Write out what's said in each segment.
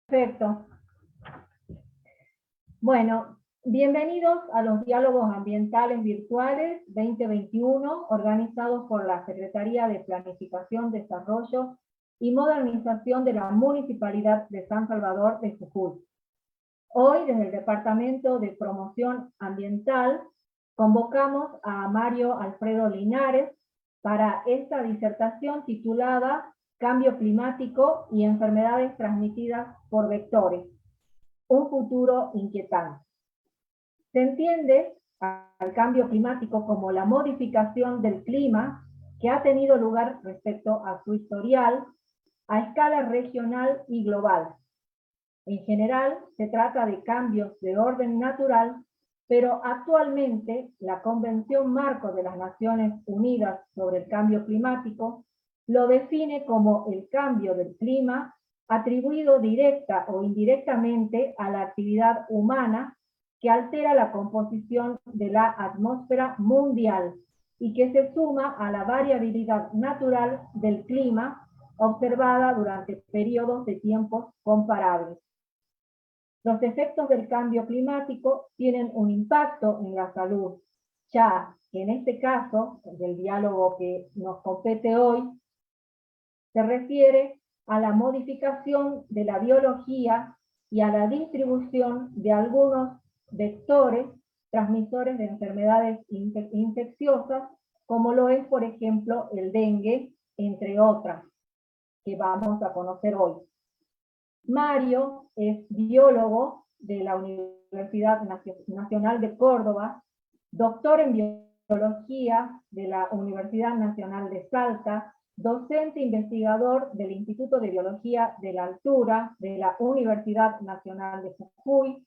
Perfecto. Bueno, bienvenidos a los diálogos ambientales virtuales 2021 organizados por la Secretaría de Planificación, Desarrollo y Modernización de la Municipalidad de San Salvador de Jujuy. Hoy, desde el Departamento de Promoción Ambiental, convocamos a Mario Alfredo Linares para esta disertación titulada Cambio climático y enfermedades transmitidas por vectores. Un futuro inquietante. Se entiende al cambio climático como la modificación del clima que ha tenido lugar respecto a su historial a escala regional y global. En general, se trata de cambios de orden natural, pero actualmente la Convención Marco de las Naciones Unidas sobre el Cambio Climático lo define como el cambio del clima atribuido directa o indirectamente a la actividad humana que altera la composición de la atmósfera mundial y que se suma a la variabilidad natural del clima observada durante periodos de tiempo comparables. Los efectos del cambio climático tienen un impacto en la salud, ya que en este caso, del diálogo que nos compete hoy, se refiere a la modificación de la biología y a la distribución de algunos vectores transmisores de enfermedades infecciosas, como lo es, por ejemplo, el dengue, entre otras, que vamos a conocer hoy. Mario es biólogo de la Universidad Nacional de Córdoba, doctor en biología de la Universidad Nacional de Salta, docente investigador del Instituto de Biología de la Altura de la Universidad Nacional de Jujuy,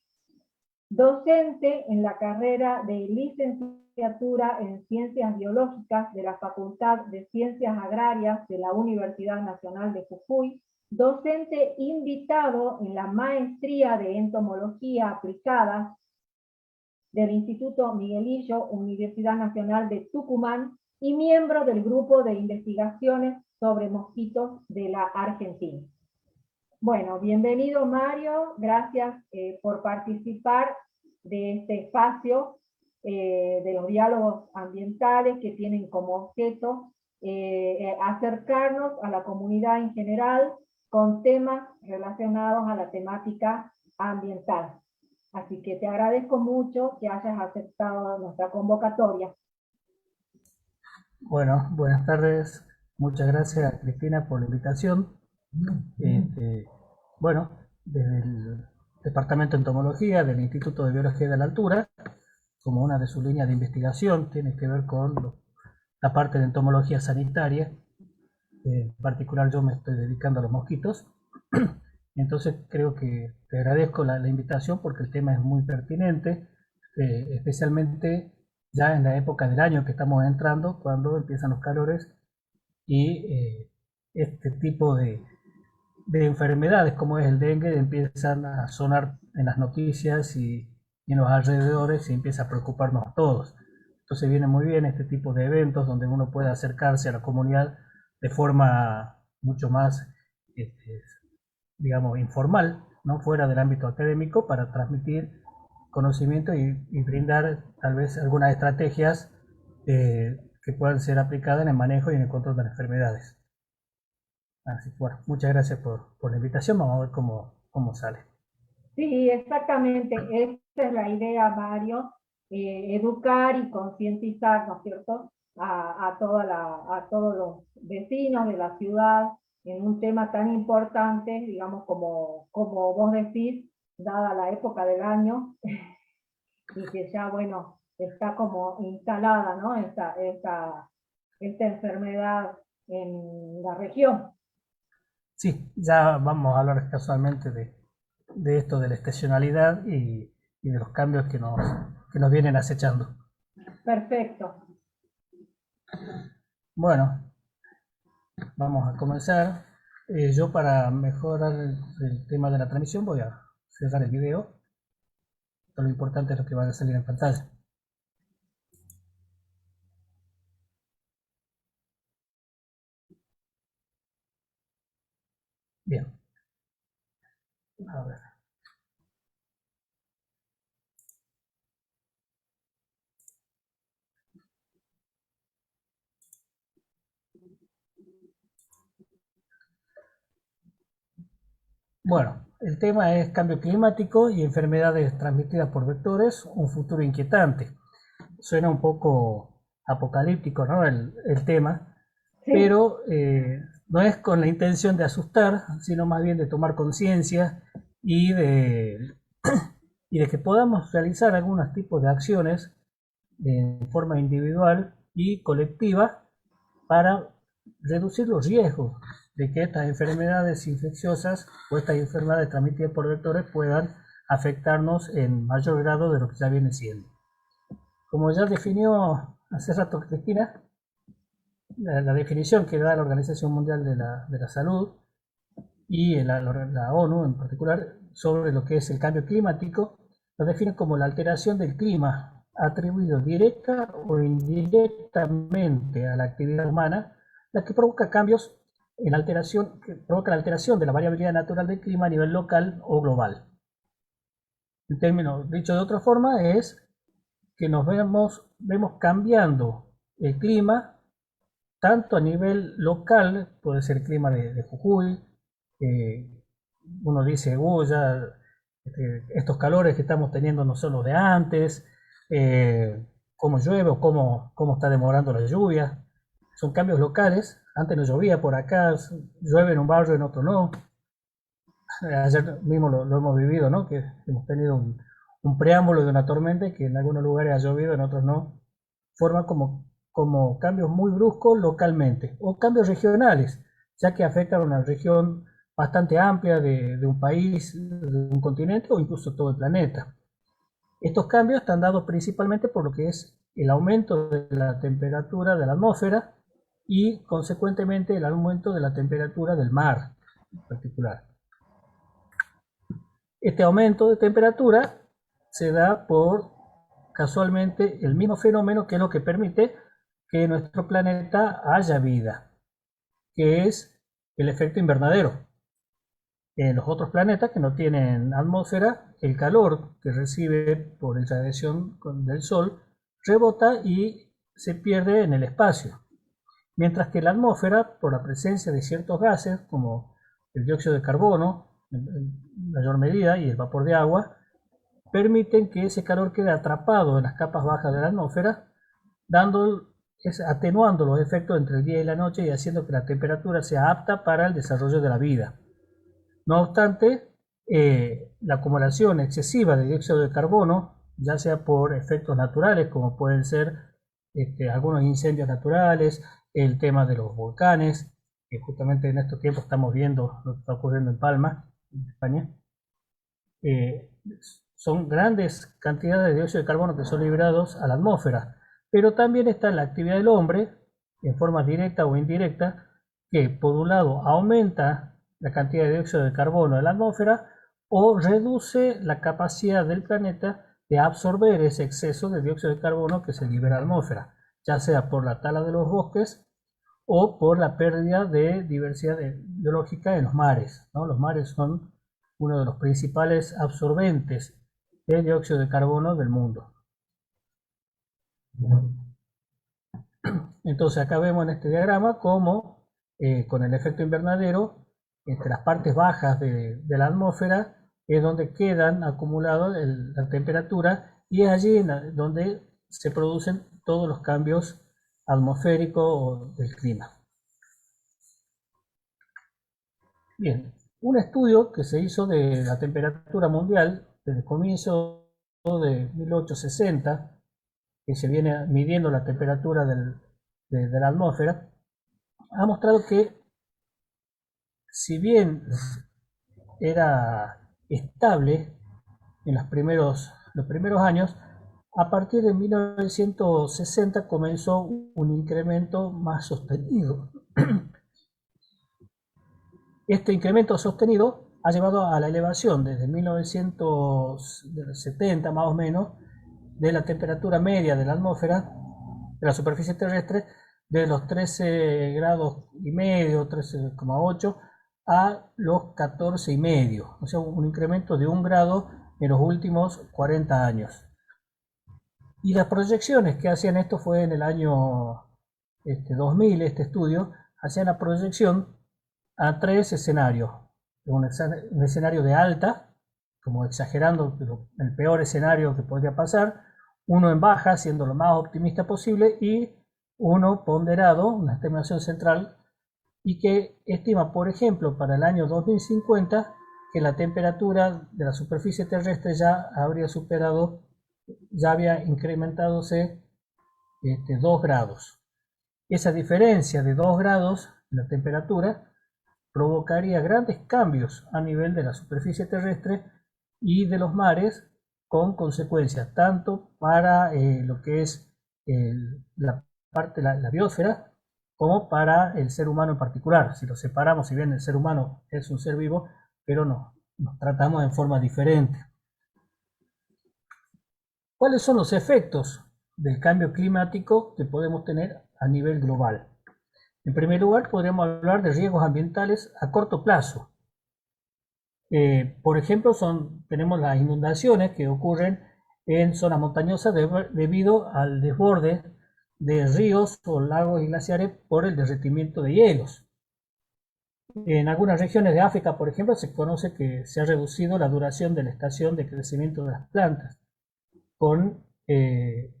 docente en la carrera de licenciatura en Ciencias Biológicas de la Facultad de Ciencias Agrarias de la Universidad Nacional de Jujuy, docente invitado en la Maestría de Entomología Aplicada del Instituto Miguelillo, Universidad Nacional de Tucumán, y miembro del Grupo de Investigaciones sobre Mosquitos de la Argentina. Bueno, bienvenido Mario, gracias por participar de este espacio de los diálogos ambientales que tienen como objeto acercarnos a la comunidad en general con temas relacionados a la temática ambiental. Así que te agradezco mucho que hayas aceptado nuestra convocatoria. Bueno, buenas tardes. Muchas gracias, Cristina, por la invitación. Bueno, desde el Departamento de Entomología del Instituto de Biología de la Altura, como una de sus líneas de investigación, tiene que ver con la parte de entomología sanitaria. En particular, yo me estoy dedicando a los mosquitos. Entonces, creo que te agradezco la invitación porque el tema es muy pertinente, especialmente ya en la época del año que estamos entrando, cuando empiezan los calores y este tipo de enfermedades como es el dengue empiezan a sonar en las noticias y en los alrededores y empieza a preocuparnos a todos. Entonces viene muy bien este tipo de eventos donde uno puede acercarse a la comunidad de forma mucho más, este, digamos, informal, no fuera del ámbito académico, para transmitir conocimiento y brindar tal vez algunas estrategias que puedan ser aplicadas en el manejo y en el control de las enfermedades. Así que bueno, muchas gracias por la invitación, vamos a ver cómo sale. Sí, exactamente, esa es la idea, Mario, educar y concientizar, ¿no es cierto?, a todos los vecinos de la ciudad en un tema tan importante, digamos, como vos decís, dada la época del año, y que ya, bueno, está como instalada, ¿no?, esta enfermedad en la región. Sí, ya vamos a hablar casualmente de esto de la estacionalidad y de los cambios que nos vienen acechando. Perfecto. Bueno, vamos a comenzar. Yo para mejorar el tema de la transmisión voy a cerrar el video. Lo importante es lo que va a salir en pantalla. Bien. A ver. Bueno, el tema es cambio climático y enfermedades transmitidas por vectores, un futuro inquietante. Suena un poco apocalíptico, ¿no? El tema, Sí, pero no es con la intención de asustar, sino más bien de tomar conciencia y y de que podamos realizar algunos tipos de acciones de forma individual y colectiva para reducir los riesgos de que estas enfermedades infecciosas o estas enfermedades transmitidas por vectores puedan afectarnos en mayor grado de lo que ya viene siendo. Como ya definió hace rato Cristina, la definición que da la Organización Mundial de la Salud y la ONU en particular sobre lo que es el cambio climático, lo define como la alteración del clima atribuido directa o indirectamente a la actividad humana, la que provoca cambios en alteración, que provoca la alteración de la variabilidad natural del clima a nivel local o global. En términos, dicho de otra forma, es que nos vemos cambiando el clima tanto a nivel local, puede ser el clima de Jujuy, uno dice, ya estos calores que estamos teniendo no son los de antes, cómo llueve o cómo está demorando la lluvia, son cambios locales, antes no llovía por acá, llueve en un barrio, en otro no. Ayer mismo lo hemos vivido, ¿no? Que hemos tenido un preámbulo de una tormenta y que en algunos lugares ha llovido, en otros no. Forma como cambios muy bruscos localmente o cambios regionales, ya que afectan a una región bastante amplia de un país, de un continente o incluso todo el planeta. Estos cambios están dados principalmente por lo que es el aumento de la temperatura de la atmósfera y consecuentemente el aumento de la temperatura del mar en particular. Este aumento de temperatura se da por casualmente el mismo fenómeno que es lo que permite que en nuestro planeta haya vida, que es el efecto invernadero. En los otros planetas que no tienen atmósfera, el calor que recibe por la radiación del Sol rebota y se pierde en el espacio. Mientras que la atmósfera, por la presencia de ciertos gases como el dióxido de carbono, en mayor medida, y el vapor de agua, permiten que ese calor quede atrapado en las capas bajas de la atmósfera, atenuando los efectos entre el día y la noche y haciendo que la temperatura sea apta para el desarrollo de la vida. No obstante, la acumulación excesiva de dióxido de carbono, ya sea por efectos naturales, como pueden ser algunos incendios naturales, el tema de los volcanes, que justamente en estos tiempos estamos viendo lo que está ocurriendo en Palma, en España, son grandes cantidades de dióxido de carbono que son liberados a la atmósfera, pero también está la actividad del hombre, en forma directa o indirecta, que por un lado aumenta la cantidad de dióxido de carbono en la atmósfera o reduce la capacidad del planeta de absorber ese exceso de dióxido de carbono que se libera a la atmósfera, ya sea por la tala de los bosques o por la pérdida de diversidad biológica en los mares, ¿no? Los mares son uno de los principales absorbentes de dióxido de carbono del mundo. Entonces acá vemos en este diagrama cómo con el efecto invernadero, entre las partes bajas de la atmósfera es donde quedan acumulados la temperatura y es allí donde se producen todos los cambios atmosféricos del clima. Bien, un estudio que se hizo de la temperatura mundial desde el comienzo de 1860, que se viene midiendo la temperatura de la atmósfera, ha mostrado que si bien era estable en los primeros años, a partir de 1960 comenzó un incremento más sostenido. Este incremento sostenido ha llevado a la elevación desde 1970 más o menos de la temperatura media de la atmósfera, de la superficie terrestre, de los 13 grados y medio, 13,8, a los 14,5, o sea, un incremento de 1 grado en los últimos 40 años. Y las proyecciones que hacían esto fue en el año 2000, este estudio, hacían la proyección a 3 escenarios. Un escenario de alta, como exagerando el peor escenario que podría pasar, uno en baja, siendo lo más optimista posible, y uno ponderado, una estimación central, y que estima, por ejemplo, para el año 2050, que la temperatura de la superficie terrestre ya había incrementadose 2 grados. Esa diferencia de 2 grados en la temperatura provocaría grandes cambios a nivel de la superficie terrestre y de los mares, con consecuencias tanto para lo que es la biosfera, como para el ser humano en particular. Si lo separamos, si bien el ser humano es un ser vivo, pero nos tratamos en forma diferente. ¿Cuáles son los efectos del cambio climático que podemos tener a nivel global? En primer lugar, podríamos hablar de riesgos ambientales a corto plazo. Por ejemplo, tenemos las inundaciones que ocurren en zonas montañosas debido al desborde de ríos o lagos y glaciares por el derretimiento de hielos. En algunas regiones de África, por ejemplo, se conoce que se ha reducido la duración de la estación de crecimiento de las plantas, con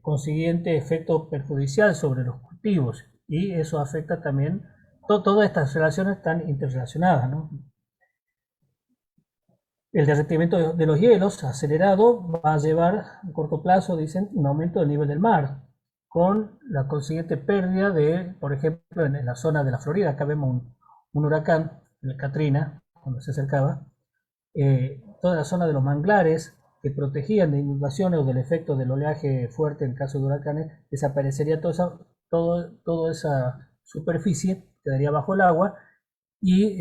consiguiente efecto perjudicial sobre los cultivos, y eso afecta también, todas estas relaciones están interrelacionadas, ¿no? El derretimiento de los hielos acelerado va a llevar a corto plazo, dicen, un aumento del nivel del mar, con la consiguiente pérdida de, por ejemplo, en la zona de la Florida. Acá vemos un huracán, el Katrina, cuando se acercaba, toda la zona de los manglares que protegían de inundaciones o del efecto del oleaje fuerte en caso de huracanes, desaparecería toda esa superficie, quedaría bajo el agua, y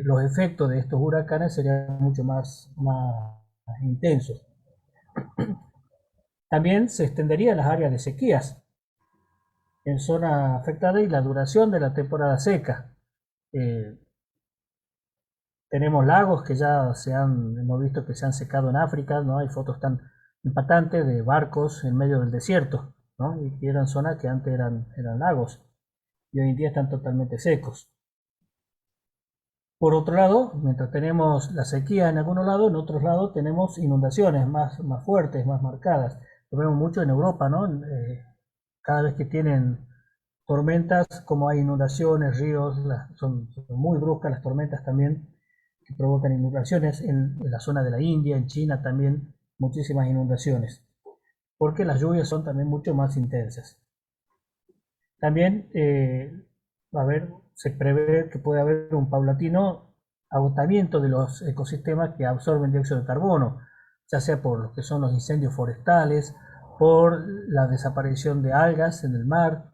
los efectos de estos huracanes serían mucho más intensos. También se extenderían las áreas de sequías en zona afectada y la duración de la temporada seca. Tenemos lagos que ya hemos visto que se han secado en África, ¿no? Hay fotos tan impactantes de barcos en medio del desierto, ¿no? Y que eran zonas que antes eran lagos y hoy en día están totalmente secos. Por otro lado, mientras tenemos la sequía en algunos lados, en otros lados tenemos inundaciones más fuertes, más marcadas. Lo vemos mucho en Europa, ¿no? Cada vez que tienen tormentas, como hay inundaciones, ríos, son muy bruscas las tormentas también, que provocan inundaciones en la zona de la India, en China también, muchísimas inundaciones, porque las lluvias son también mucho más intensas. También se prevé que puede haber un paulatino agotamiento de los ecosistemas que absorben dióxido de carbono, ya sea por lo que son los incendios forestales, por la desaparición de algas en el mar,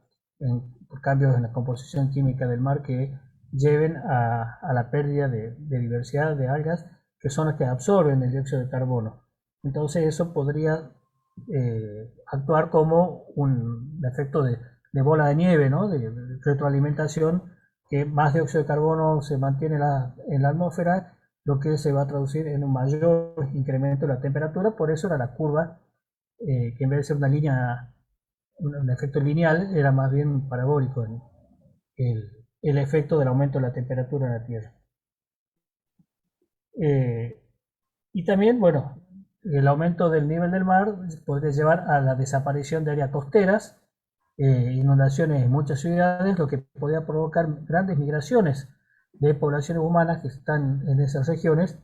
por cambios en la composición química del mar que lleven a la pérdida de diversidad de algas, que son las que absorben el dióxido de carbono. Entonces eso podría actuar como un efecto de bola de nieve, ¿no? De retroalimentación, que más dióxido de carbono se mantiene en la atmósfera, lo que se va a traducir en un mayor incremento de la temperatura. Por eso era la curva, que en vez de ser una línea, un efecto lineal, era más bien parabólico el efecto del aumento de la temperatura en la Tierra. Y también, bueno, el aumento del nivel del mar podría llevar a la desaparición de áreas costeras, inundaciones en muchas ciudades, lo que podría provocar grandes migraciones de poblaciones humanas que están en esas regiones,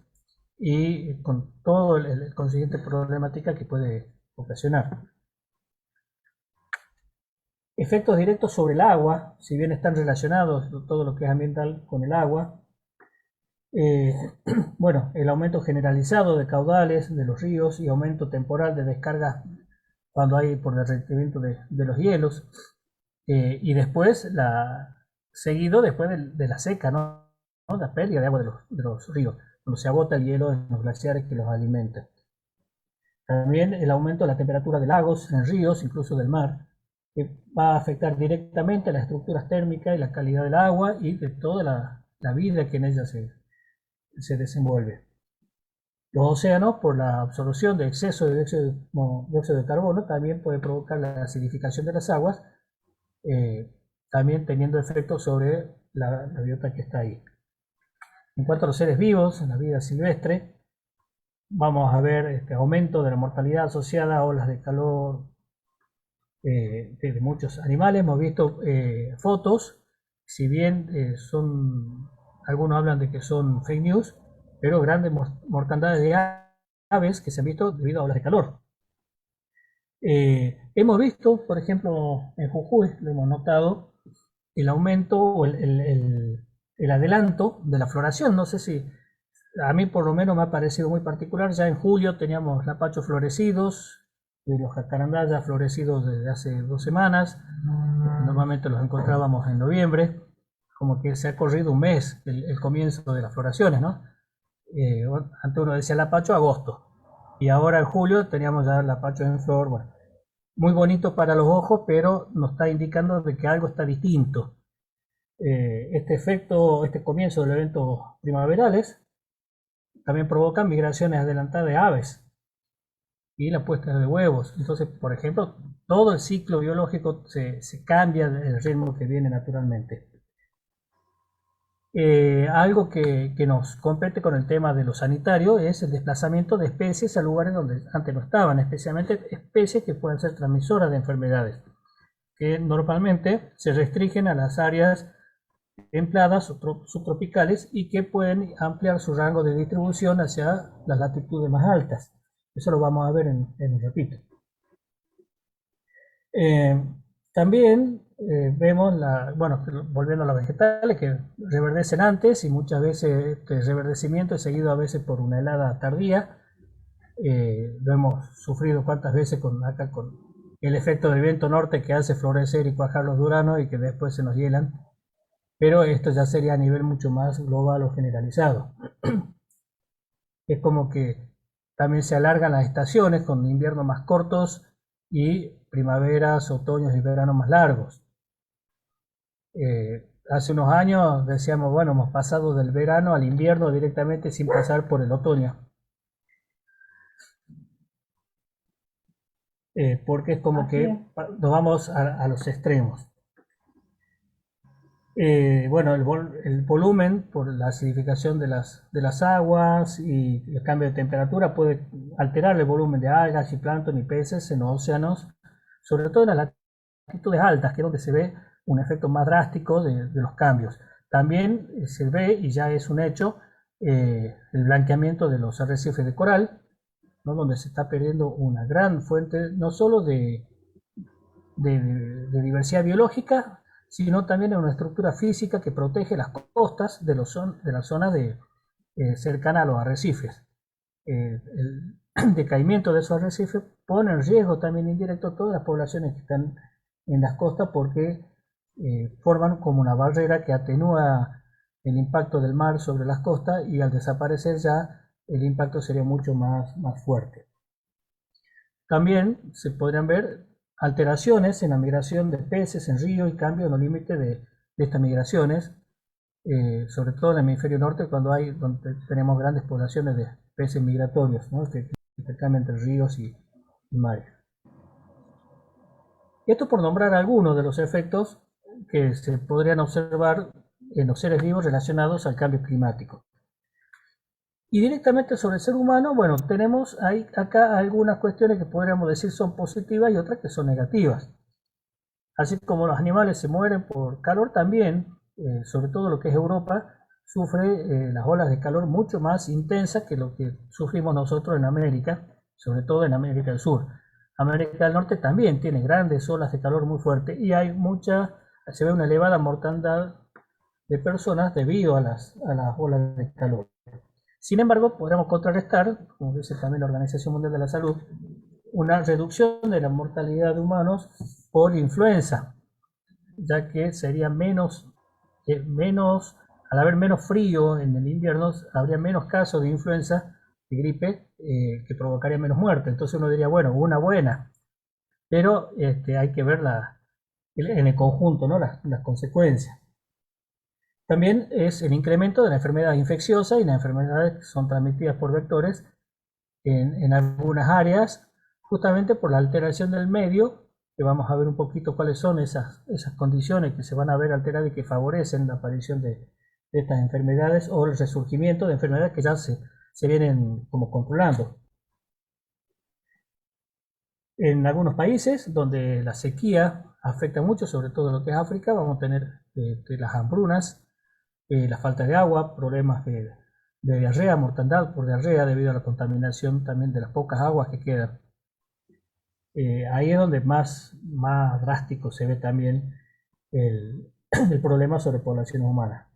y con todo el consiguiente problemática que puede ocasionar. Efectos directos sobre el agua, si bien están relacionados todo lo que es ambiental con el agua. Bueno, el aumento generalizado de caudales de los ríos y aumento temporal de descargas cuando hay por derretimiento de los hielos, y después seguido después de la seca, ¿no? La pérdida de agua de los ríos, cuando se agota el hielo en los glaciares que los alimentan. También el aumento de la temperatura de lagos, en ríos, incluso del mar, que va a afectar directamente las estructuras térmicas y la calidad del agua y de toda la vida que en ella se desenvuelve. Los océanos, por la absorción de exceso de dióxido de carbono, también puede provocar la acidificación de las aguas, también teniendo efectos sobre la biota que está ahí. En cuanto a los seres vivos, en la vida silvestre, vamos a ver este aumento de la mortalidad asociada a olas de calor de muchos animales. Hemos visto fotos, si bien algunos hablan de que son fake news, pero grandes mortandades de aves que se han visto debido a olas de calor. Hemos visto, por ejemplo, en Jujuy, lo hemos notado, el aumento o el adelanto de la floración. No sé si, a mí por lo menos me ha parecido muy particular. Ya en julio teníamos lapachos florecidos, y los jacarandás florecidos desde hace 2 semanas. Normalmente los encontrábamos en noviembre, como que se ha corrido un mes el comienzo de las floraciones, ¿no? Antes uno decía lapacho agosto, y ahora en julio teníamos ya lapachos en flor. Bueno, muy bonito para los ojos, pero nos está indicando de que algo está distinto. Este efecto, este comienzo de los eventos primaverales también provocan migraciones adelantadas de aves y la puesta de huevos. Entonces, por ejemplo, todo el ciclo biológico se cambia el ritmo que viene naturalmente. Algo que nos compete con el tema de lo sanitario es el desplazamiento de especies a lugares donde antes no estaban, especialmente especies que pueden ser transmisoras de enfermedades, que normalmente se restringen a las áreas templadas o subtropicales y que pueden ampliar su rango de distribución hacia las latitudes más altas. Eso lo vamos a ver en un ratito. También vemos, bueno, volviendo a los vegetales, que reverdecen antes y muchas veces este reverdecimiento es seguido a veces por una helada tardía. Lo hemos sufrido cuántas veces acá con el efecto del viento norte que hace florecer y cuajar los duranos y que después se nos hielan. Pero esto ya sería a nivel mucho más global o generalizado. Es como que también se alargan las estaciones con inviernos más cortos y primaveras, otoños y veranos más largos. Hace unos años decíamos, bueno, hemos pasado del verano al invierno directamente sin pasar por el otoño. Porque es como que nos vamos a los extremos. Bueno, el volumen por la acidificación de las aguas y el cambio de temperatura puede alterar el volumen de algas y plancton y peces en los océanos, sobre todo en las latitudes altas, que es donde se ve un efecto más drástico de los cambios. También se ve, y ya es un hecho, el blanqueamiento de los arrecifes de coral, ¿no? Donde se está perdiendo una gran fuente no solo de diversidad biológica, sino también en una estructura física que protege las costas de la zona cercana a los arrecifes. El decaimiento de esos arrecifes pone en riesgo también indirecto a todas las poblaciones que están en las costas, porque forman como una barrera que atenúa el impacto del mar sobre las costas, y al desaparecer ya el impacto sería mucho más fuerte. También se podrían ver alteraciones en la migración de peces en ríos y cambios en los límites de estas migraciones, sobre todo en el hemisferio norte, donde tenemos grandes poblaciones de peces migratorios, ¿no? que intercambian entre ríos y mares. Esto por nombrar algunos de los efectos que se podrían observar en los seres vivos relacionados al cambio climático. Y directamente sobre el ser humano, bueno, tenemos acá algunas cuestiones que podríamos decir son positivas y otras que son negativas. Así como los animales se mueren por calor, también, sobre todo lo que es Europa, sufre las olas de calor mucho más intensas que lo que sufrimos nosotros en América, sobre todo en América del Sur. América del Norte también tiene grandes olas de calor muy fuertes y se ve una elevada mortandad de personas debido a las olas de calor. Sin embargo, podríamos contrarrestar, como dice también la Organización Mundial de la Salud, una reducción de la mortalidad de humanos por influenza, ya que sería al haber menos frío en el invierno, habría menos casos de influenza, de gripe, que provocaría menos muerte. Entonces uno diría, bueno, una buena, pero hay que ver en el conjunto, ¿no? las consecuencias. También es el incremento de la enfermedad infecciosa y las enfermedades que son transmitidas por vectores en algunas áreas, justamente por la alteración del medio, que vamos a ver un poquito cuáles son esas condiciones que se van a ver alteradas y que favorecen la aparición de estas enfermedades o el resurgimiento de enfermedades que ya se vienen como controlando. En algunos países donde la sequía afecta mucho, sobre todo lo que es África, vamos a tener las hambrunas, la falta de agua, problemas de diarrea, mortandad por diarrea debido a la contaminación también de las pocas aguas que quedan. Ahí es donde más drástico se ve también el, el problema sobre poblaciones humanas.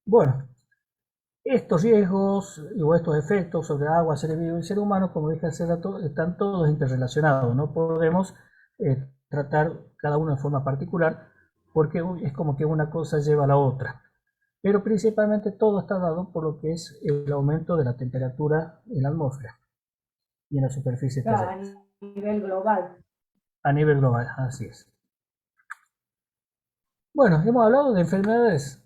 Bueno, estos riesgos o estos efectos sobre agua, seres vivos y ser humano, como dije hace rato, están todos interrelacionados. No podemos tratar cada uno de forma particular porque es como que una cosa lleva a la otra. Pero principalmente todo está dado por lo que es el aumento de la temperatura en la atmósfera y en la superficie terrestre. A nivel global. A nivel global, así es. Bueno, hemos hablado de enfermedades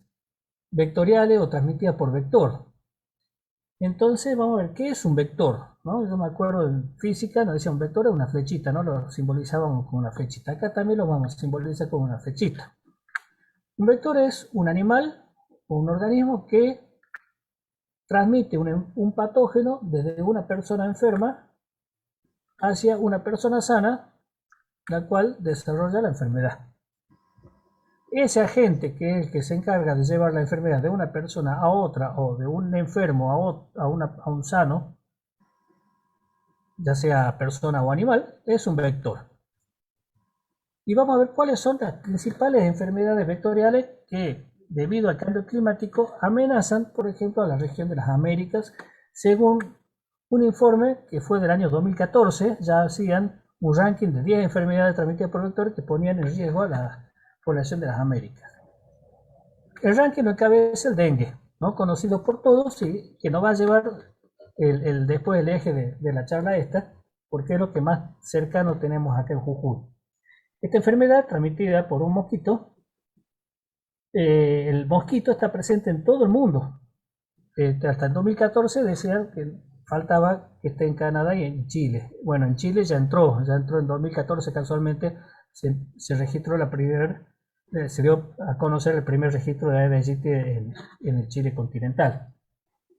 vectoriales o transmitidas por vector. Entonces vamos a ver qué es un vector, ¿no? Yo me acuerdo en física nos decía un vector es una flechita, ¿no? Lo simbolizábamos con una flechita. Acá también lo vamos a simbolizar con una flechita. Un vector es un animal o un organismo que transmite un patógeno desde una persona enferma hacia una persona sana, la cual desarrolla la enfermedad. Ese agente que es el que se encarga de llevar la enfermedad de una persona a otra o de un enfermo a un sano, ya sea persona o animal, es un vector. Y vamos a ver cuáles son las principales enfermedades vectoriales que, debido al cambio climático, amenazan, por ejemplo, a la región de las Américas, según un informe que fue del año 2014, ya hacían un ranking de 10 enfermedades transmitidas por vectores que ponían en riesgo a la población de las Américas. El ranking lo encabeza el dengue, ¿no? Conocido por todos y que nos va a llevar después el eje de la charla esta, porque es lo que más cercano tenemos acá en Jujuy. Esta enfermedad transmitida por un mosquito, el mosquito está presente en todo el mundo. Hasta el 2014 decían que faltaba que esté en Canadá y en Chile. Bueno, en Chile ya entró en 2014 casualmente, se registró se dio a conocer el primer registro de Aedes aegypti en el Chile continental.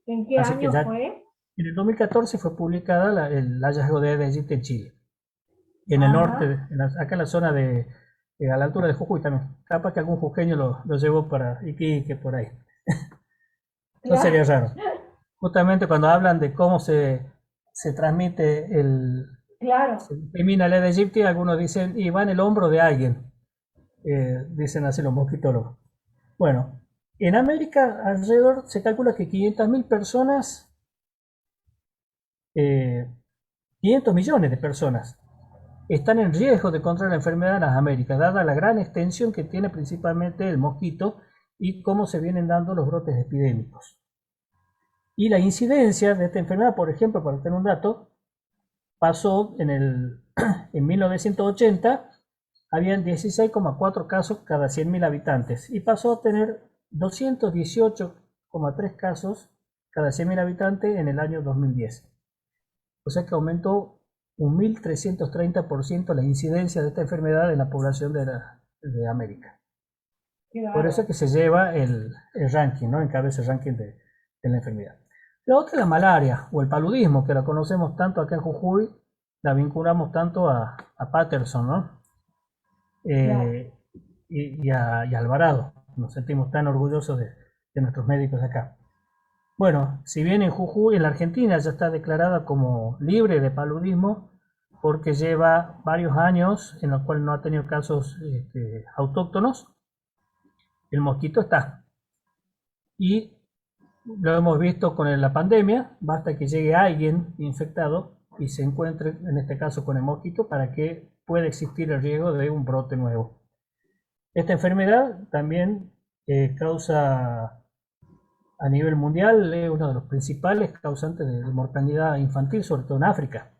¿En qué Así que año ya fue? en el 2014 fue publicada el hallazgo de Aedes aegypti en Chile. En el norte, acá en la zona a la altura de Jujuy también. Capaz que algún jujeño lo llevó para Iquique, por ahí. No sería raro. Justamente cuando hablan de cómo se transmite se elimina el Aedes aegypti, algunos dicen, y va en el hombro de alguien. Dicen así los mosquitólogos. Bueno, en América alrededor se calcula que 500.000 personas, 500 millones de personas, están en riesgo de contraer la enfermedad en las Américas, dada la gran extensión que tiene principalmente el mosquito y cómo se vienen dando los brotes epidémicos. Y la incidencia de esta enfermedad, por ejemplo, para tener un dato, pasó en 1980, habían 16,4 casos cada 100.000 habitantes y pasó a tener 218,3 casos cada 100.000 habitantes en el año 2010. O sea que aumentó un 1.330% la incidencia de esta enfermedad en la población de América. Por eso es que se lleva el ranking, ¿no? Encabeza el ranking de la enfermedad. La otra es la malaria o el paludismo, que la conocemos tanto acá en Jujuy, la vinculamos tanto a Patterson, ¿no? Y a Alvarado. Nos sentimos tan orgullosos de nuestros médicos acá. Bueno, si bien en Jujuy, en la Argentina, ya está declarada como libre de paludismo, porque lleva varios años en los cuales no ha tenido casos autóctonos, el mosquito está. Y lo hemos visto con la pandemia, basta que llegue alguien infectado y se encuentre, en este caso con el mosquito, para que pueda existir el riesgo de un brote nuevo. Esta enfermedad también causa a nivel mundial, es uno de los principales causantes de mortalidad infantil, sobre todo en África.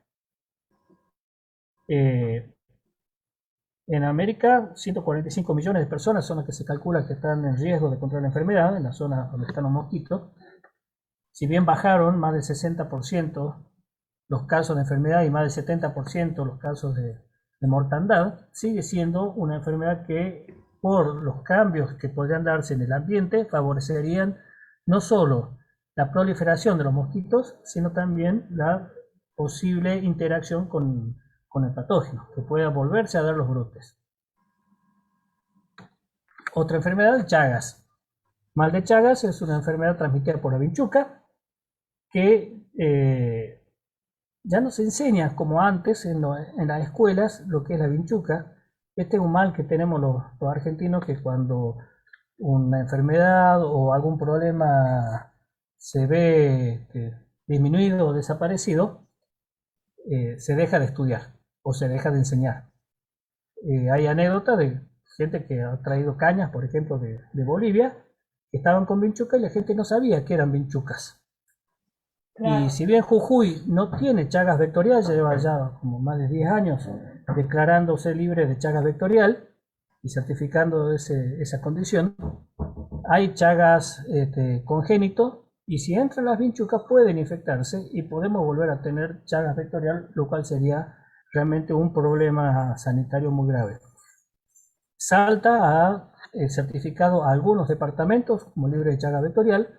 En América, 145 millones de personas son las que se calcula que están en riesgo de contraer la enfermedad en la zona donde están los mosquitos. Si bien bajaron más del 60% los casos de enfermedad y más del 70% los casos de mortandad, sigue siendo una enfermedad que, por los cambios que podrían darse en el ambiente, favorecerían no solo la proliferación de los mosquitos, sino también la posible interacción con el patógeno, que pueda volverse a dar los brotes. Otra enfermedad, Chagas. Mal de Chagas es una enfermedad transmitida por la vinchuca, que ya no se enseña como antes en las escuelas lo que es la vinchuca. Este es un mal que tenemos los argentinos, que cuando una enfermedad o algún problema se ve disminuido o desaparecido, se deja de estudiar o se deja de enseñar. Hay anécdotas de gente que ha traído cañas, por ejemplo, de Bolivia, que estaban con vinchuca y la gente no sabía que eran vinchucas. Claro. Y si bien Jujuy no tiene Chagas vectorial, lleva ya como más de 10 años declarándose libre de Chagas vectorial y certificando esa condición, hay Chagas congénito, y si entran las vinchucas pueden infectarse y podemos volver a tener Chagas vectorial, lo cual sería realmente un problema sanitario muy grave. Salta ha certificado a algunos departamentos como libre de Chagas vectorial,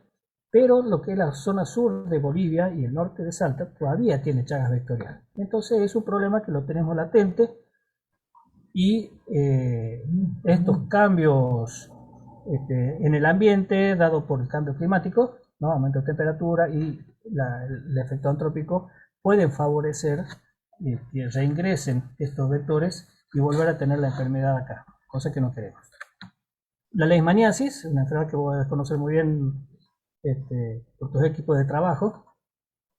pero lo que es la zona sur de Bolivia y el norte de Salta todavía tiene Chagas vectorial. Entonces es un problema que lo tenemos latente, y estos cambios en el ambiente, dado por el cambio climático, ¿no? Aumento de temperatura y el efecto antrópico, pueden favorecer que reingresen estos vectores y volver a tener la enfermedad acá, cosa que no queremos. La leishmaniasis, una enfermedad que vos debes conocer muy bien por tus equipos de trabajo,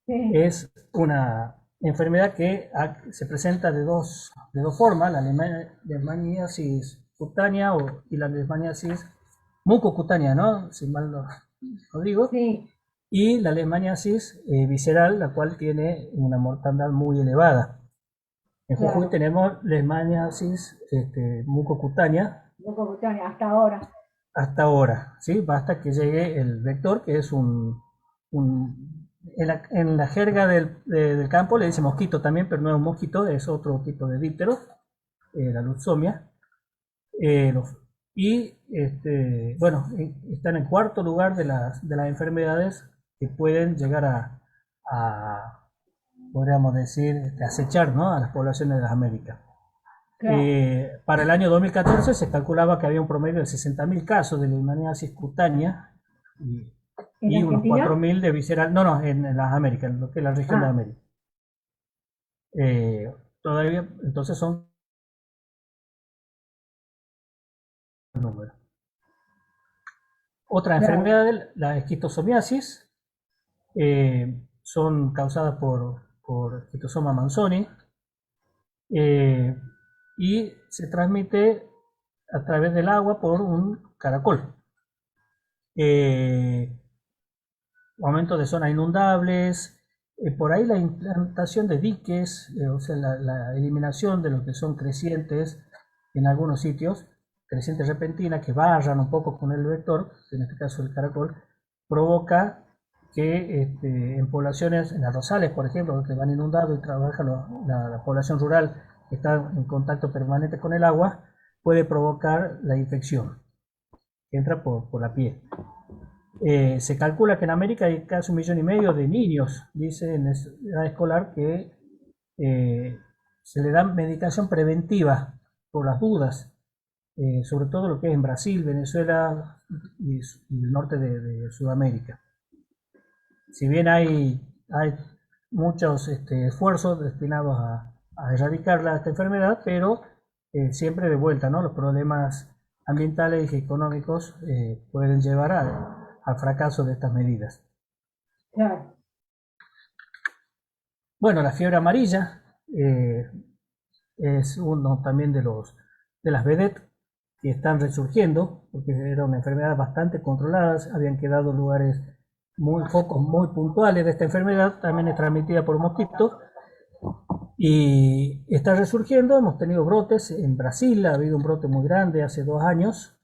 sí. Es una enfermedad que se presenta de dos formas, la leishmaniasis cutánea y la leishmaniasis mucocutánea, ¿no? Si mal lo digo. Sí. Y la leishmaniasis visceral, la cual tiene una mortandad muy elevada. En Jujuy, claro, tenemos leishmaniasis mucocutánea. Mucocutánea, hasta ahora. Hasta ahora, ¿sí? Basta que llegue el vector, que es en la jerga del campo le dice mosquito también, pero no es un mosquito, es otro tipo de díptero, la luxomia. Bueno, están en cuarto lugar de las enfermedades que pueden llegar a podríamos decir, acechar, ¿no?, a las poblaciones de las Américas. Claro. Para el año 2014 se calculaba que había un promedio de 60.000 casos de leishmaniasis cutánea y unos 4.000 de visceral, no, en las Américas, en lo que es la región de América. Todavía, entonces son números. Otra enfermedad, la esquistosomiasis, son causadas por Schistosomas manzoni, y se transmite a través del agua por un caracol. Aumento de zonas inundables, por ahí la implantación de diques, o sea, la eliminación de lo que son crecientes en algunos sitios, crecientes repentinas que barran un poco con el vector, en este caso el caracol, provoca que en poblaciones, en las Rosales, por ejemplo, que van inundados y trabaja la población rural que está en contacto permanente con el agua, puede provocar la infección que entra por la piel. Se calcula que en América hay casi 1,5 millones de niños, dice, en edad escolar, que se le da medicación preventiva por las dudas, sobre todo lo que es en Brasil, Venezuela y el norte de Sudamérica. Si bien hay muchos esfuerzos destinados a erradicar esta enfermedad, pero siempre de vuelta, ¿no?, los problemas ambientales y económicos pueden llevar al fracaso de estas medidas. Claro. Bueno, la fiebre amarilla es uno también de las vedettes que están resurgiendo, porque era una enfermedad bastante controlada, habían quedado lugares focos muy puntuales de esta enfermedad, también es transmitida por mosquitos, Y está resurgiendo, hemos tenido brotes en Brasil, ha habido un brote muy grande hace 2 años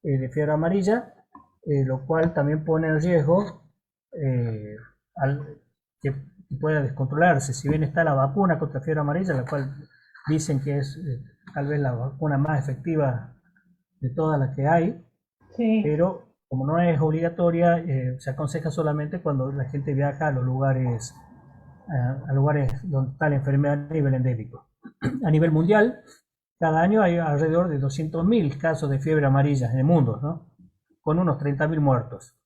de fiebre amarilla, lo cual también pone en riesgo que pueda descontrolarse. Si bien está la vacuna contra fiebre amarilla, la cual dicen que es tal vez la vacuna más efectiva de todas las que hay, Sí, pero como no es obligatoria, se aconseja solamente cuando la gente viaja a los lugares, a lugares donde está la enfermedad a nivel endémico. A nivel mundial, cada año hay alrededor de 200.000 casos de fiebre amarilla en el mundo, ¿no? Con unos 30.000 muertos.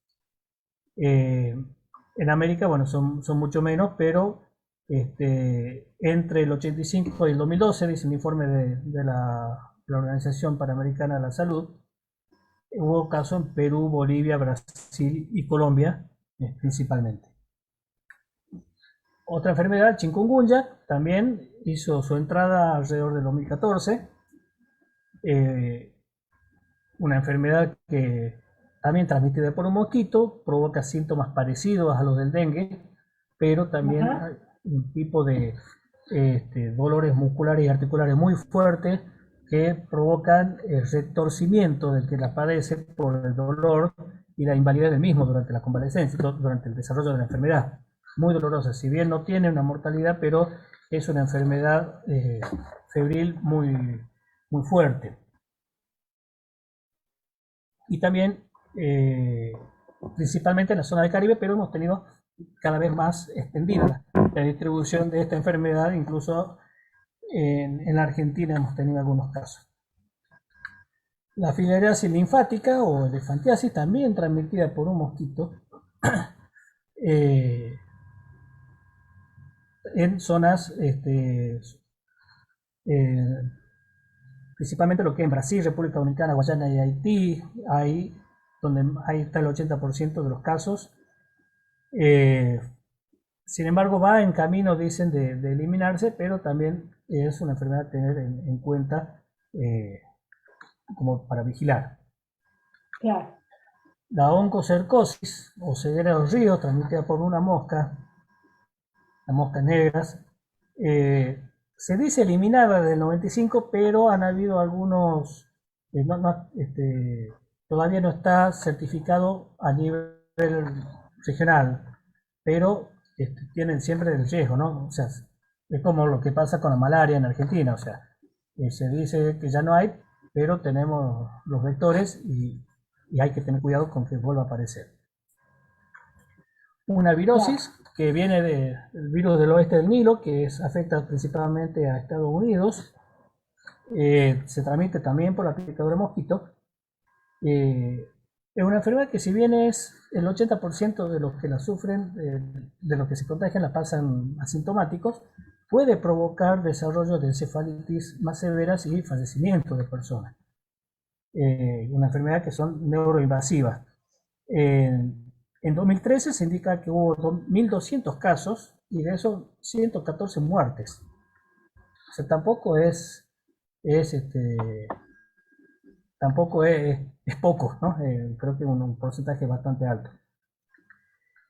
En América, bueno, son mucho menos, pero entre el 85 y el 2012, dice un informe de la Organización Panamericana de la Salud, hubo casos en Perú, Bolivia, Brasil y Colombia, principalmente. Otra enfermedad, chikungunya, también hizo su entrada alrededor del 2014. Una enfermedad que también transmitida por un mosquito, provoca síntomas parecidos a los del dengue, pero también ajá, hay un tipo de dolores musculares y articulares muy fuertes que provocan el retorcimiento del que la padece por el dolor y la invalidez del mismo durante la convalecencia, durante el desarrollo de la enfermedad. Muy dolorosa, si bien no tiene una mortalidad, pero es una enfermedad febril muy fuerte. Y también principalmente en la zona del Caribe, pero hemos tenido cada vez más extendida la distribución de esta enfermedad, incluso en la Argentina hemos tenido algunos casos. La filariasis linfática o elefantiasis, también transmitida por un mosquito, eh, en zonas, principalmente lo que es en Brasil, República Dominicana, Guayana y Haití, ahí donde ahí está el 80% de los casos. Eh, Sin embargo, va en camino, dicen, de eliminarse, pero también es una enfermedad a tener en cuenta como para vigilar. claro. La oncocercosis o ceguera de los ríos, transmitida por una mosca, las moscas negras, se dice eliminada desde el 95, pero han habido algunos, todavía no está certificado a nivel regional, pero tienen siempre el riesgo, ¿no? O sea, es como lo que pasa con la malaria en Argentina, o sea, se dice que ya no hay, pero tenemos los vectores y hay que tener cuidado con que vuelva a aparecer. Una Claro, virosis que viene del virus del oeste del Nilo, que afecta principalmente a Estados Unidos, se transmite también por la picadura de mosquito. Es una enfermedad que si bien es el 80% de los que la sufren, de los que se contagian, la pasan asintomáticos, puede provocar desarrollo de encefalitis más severas y fallecimiento de personas. Una enfermedad que son neuroinvasivas. En 2013 se indica que hubo 1.200 casos y de esos 114 muertes. O sea, es tampoco es poco, ¿no? Creo que un porcentaje bastante alto.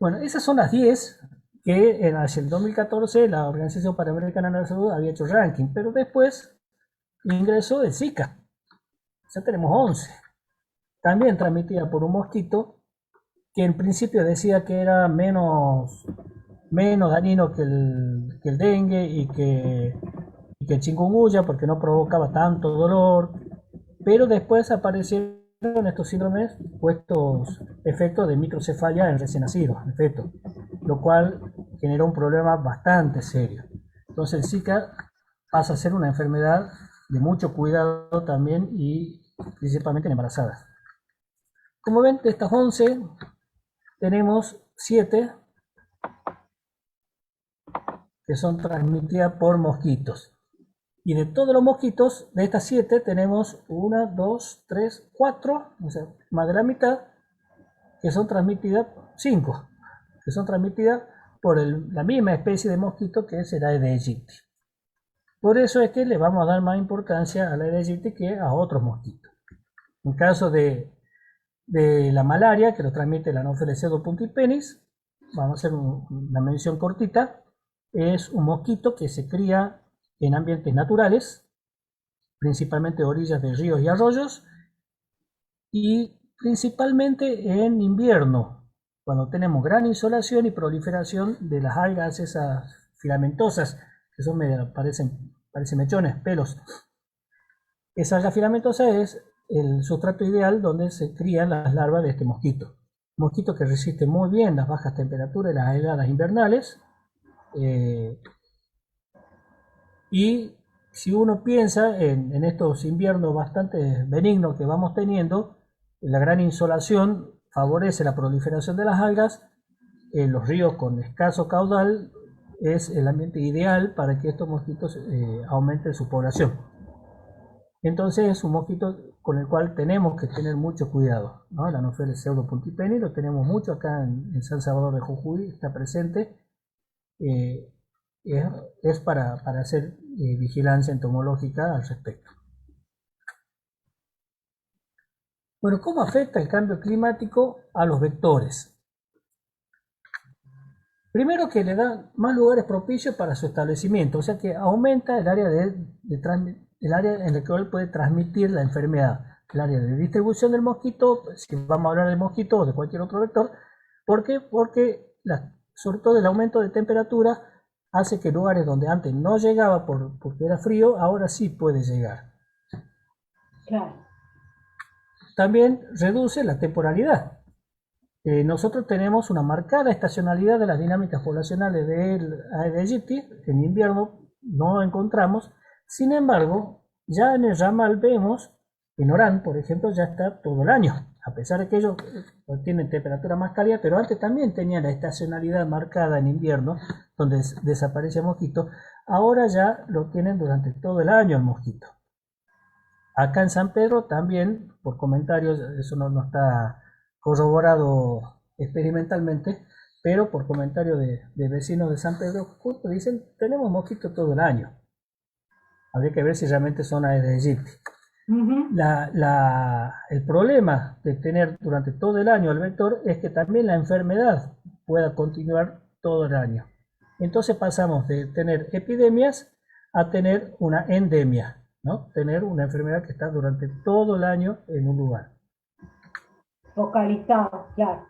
Bueno, esas son las 10 que hacia el 2014 la Organización Panamericana de la Salud había hecho ranking, pero después ingresó el Zika. Ya tenemos 11. También transmitida por un mosquito que en principio decía que era menos dañino que el dengue y que el chikungunya porque no provocaba tanto dolor, pero después aparecieron estos síndromes o estos efectos de microcefalia en recién nacidos, en feto, lo cual generó un problema bastante serio. Entonces el Zika pasa a ser una enfermedad de mucho cuidado también y principalmente en embarazadas. Como ven, de estas 11 tenemos 7 que son transmitidas por mosquitos. Y de todos los mosquitos, de estas 7 tenemos 1, 2, 3, 4, o sea, más de la mitad, que son transmitidas, 5, que son transmitidas por la misma especie de mosquito que es el Aedes aegypti. Por eso es que le vamos a dar más importancia al Aedes aegypti que a otros mosquitos. En caso de la malaria, que lo transmite la Anopheles pseudopuntipenis, vamos a hacer una mención cortita. es un mosquito que se cría en ambientes naturales, principalmente orillas de ríos y arroyos, y principalmente en invierno, cuando tenemos gran insolación y proliferación de las algas esas filamentosas, que son parecen mechones, pelos. Esa alga filamentosa es el sustrato ideal donde se crían las larvas de este mosquito. Mosquito que resiste muy bien las bajas temperaturas y las heladas invernales. Y si uno piensa en estos inviernos bastante benignos que vamos teniendo, la gran insolación favorece la proliferación de las algas. Los ríos con escaso caudal es el ambiente ideal para que estos mosquitos aumenten su población. Entonces es un mosquito con el cual tenemos que tener mucho cuidado, ¿no? El Anopheles pseudopuntipeni lo tenemos mucho acá en San Salvador de Jujuy, está presente. Es para hacer vigilancia entomológica al respecto. Bueno, ¿cómo afecta el cambio climático a los vectores? Primero, que le da más lugares propicios para su establecimiento, o sea que aumenta el área, el área en la que él puede transmitir la enfermedad, el área de distribución del mosquito, si vamos a hablar del mosquito o de cualquier otro vector. ¿Por qué? Porque sobre todo el aumento de temperatura hace que lugares donde antes no llegaba porque era frío, ahora sí puede llegar. Claro. También reduce la temporalidad. Nosotros tenemos una marcada estacionalidad de las dinámicas poblacionales del Aedes aegypti. En invierno no encontramos. Sin embargo, ya en el ramal vemos, en Orán, por ejemplo, ya está todo el año. A pesar de que ellos tienen temperatura más cálida, pero antes también tenían la estacionalidad marcada en invierno, donde desaparece el mosquito. Ahora ya lo tienen durante todo el año el mosquito. Acá en San Pedro también, por comentarios, eso no está corroborado experimentalmente, pero por comentarios de vecinos de San Pedro, justo dicen, tenemos mosquitos todo el año. Habría que ver si realmente son Aedes aegypti. El problema de tener durante todo el año el vector es que también la enfermedad pueda continuar todo el año. Entonces pasamos de tener epidemias a tener una endemia, ¿no? Tener una enfermedad que está durante todo el año en un lugar. Focalizado, claro.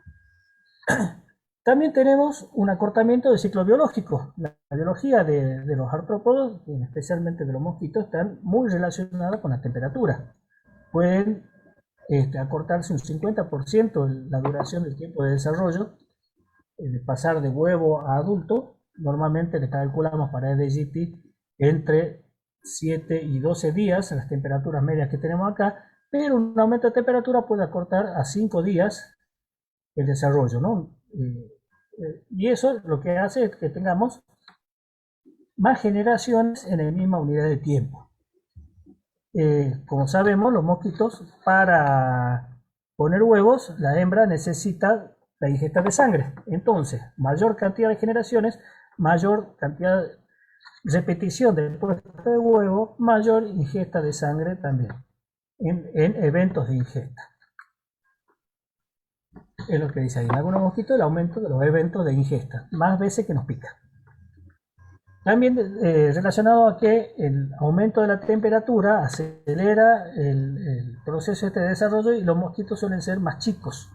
También tenemos un acortamiento del ciclo biológico. La biología de los artrópodos, especialmente de los mosquitos, están muy relacionadas con la temperatura. Pueden acortarse un 50% la duración del tiempo de desarrollo, de pasar de huevo a adulto. Normalmente le calculamos para Aedes aegypti entre 7 y 12 días, las temperaturas medias que tenemos acá, pero un aumento de temperatura puede acortar a 5 días el desarrollo, ¿no? Y eso lo que hace es que tengamos más generaciones en la misma unidad de tiempo. Como sabemos, los mosquitos, para poner huevos, la hembra necesita la ingesta de sangre. Entonces, mayor cantidad de generaciones, mayor cantidad de repetición del puesto de huevo, mayor ingesta de sangre también, en eventos de ingesta. Es lo que dice ahí. En algunos mosquitos el aumento de los eventos de ingesta, más veces que nos pica. También relacionado a que el aumento de la temperatura acelera el proceso de desarrollo y los mosquitos suelen ser más chicos.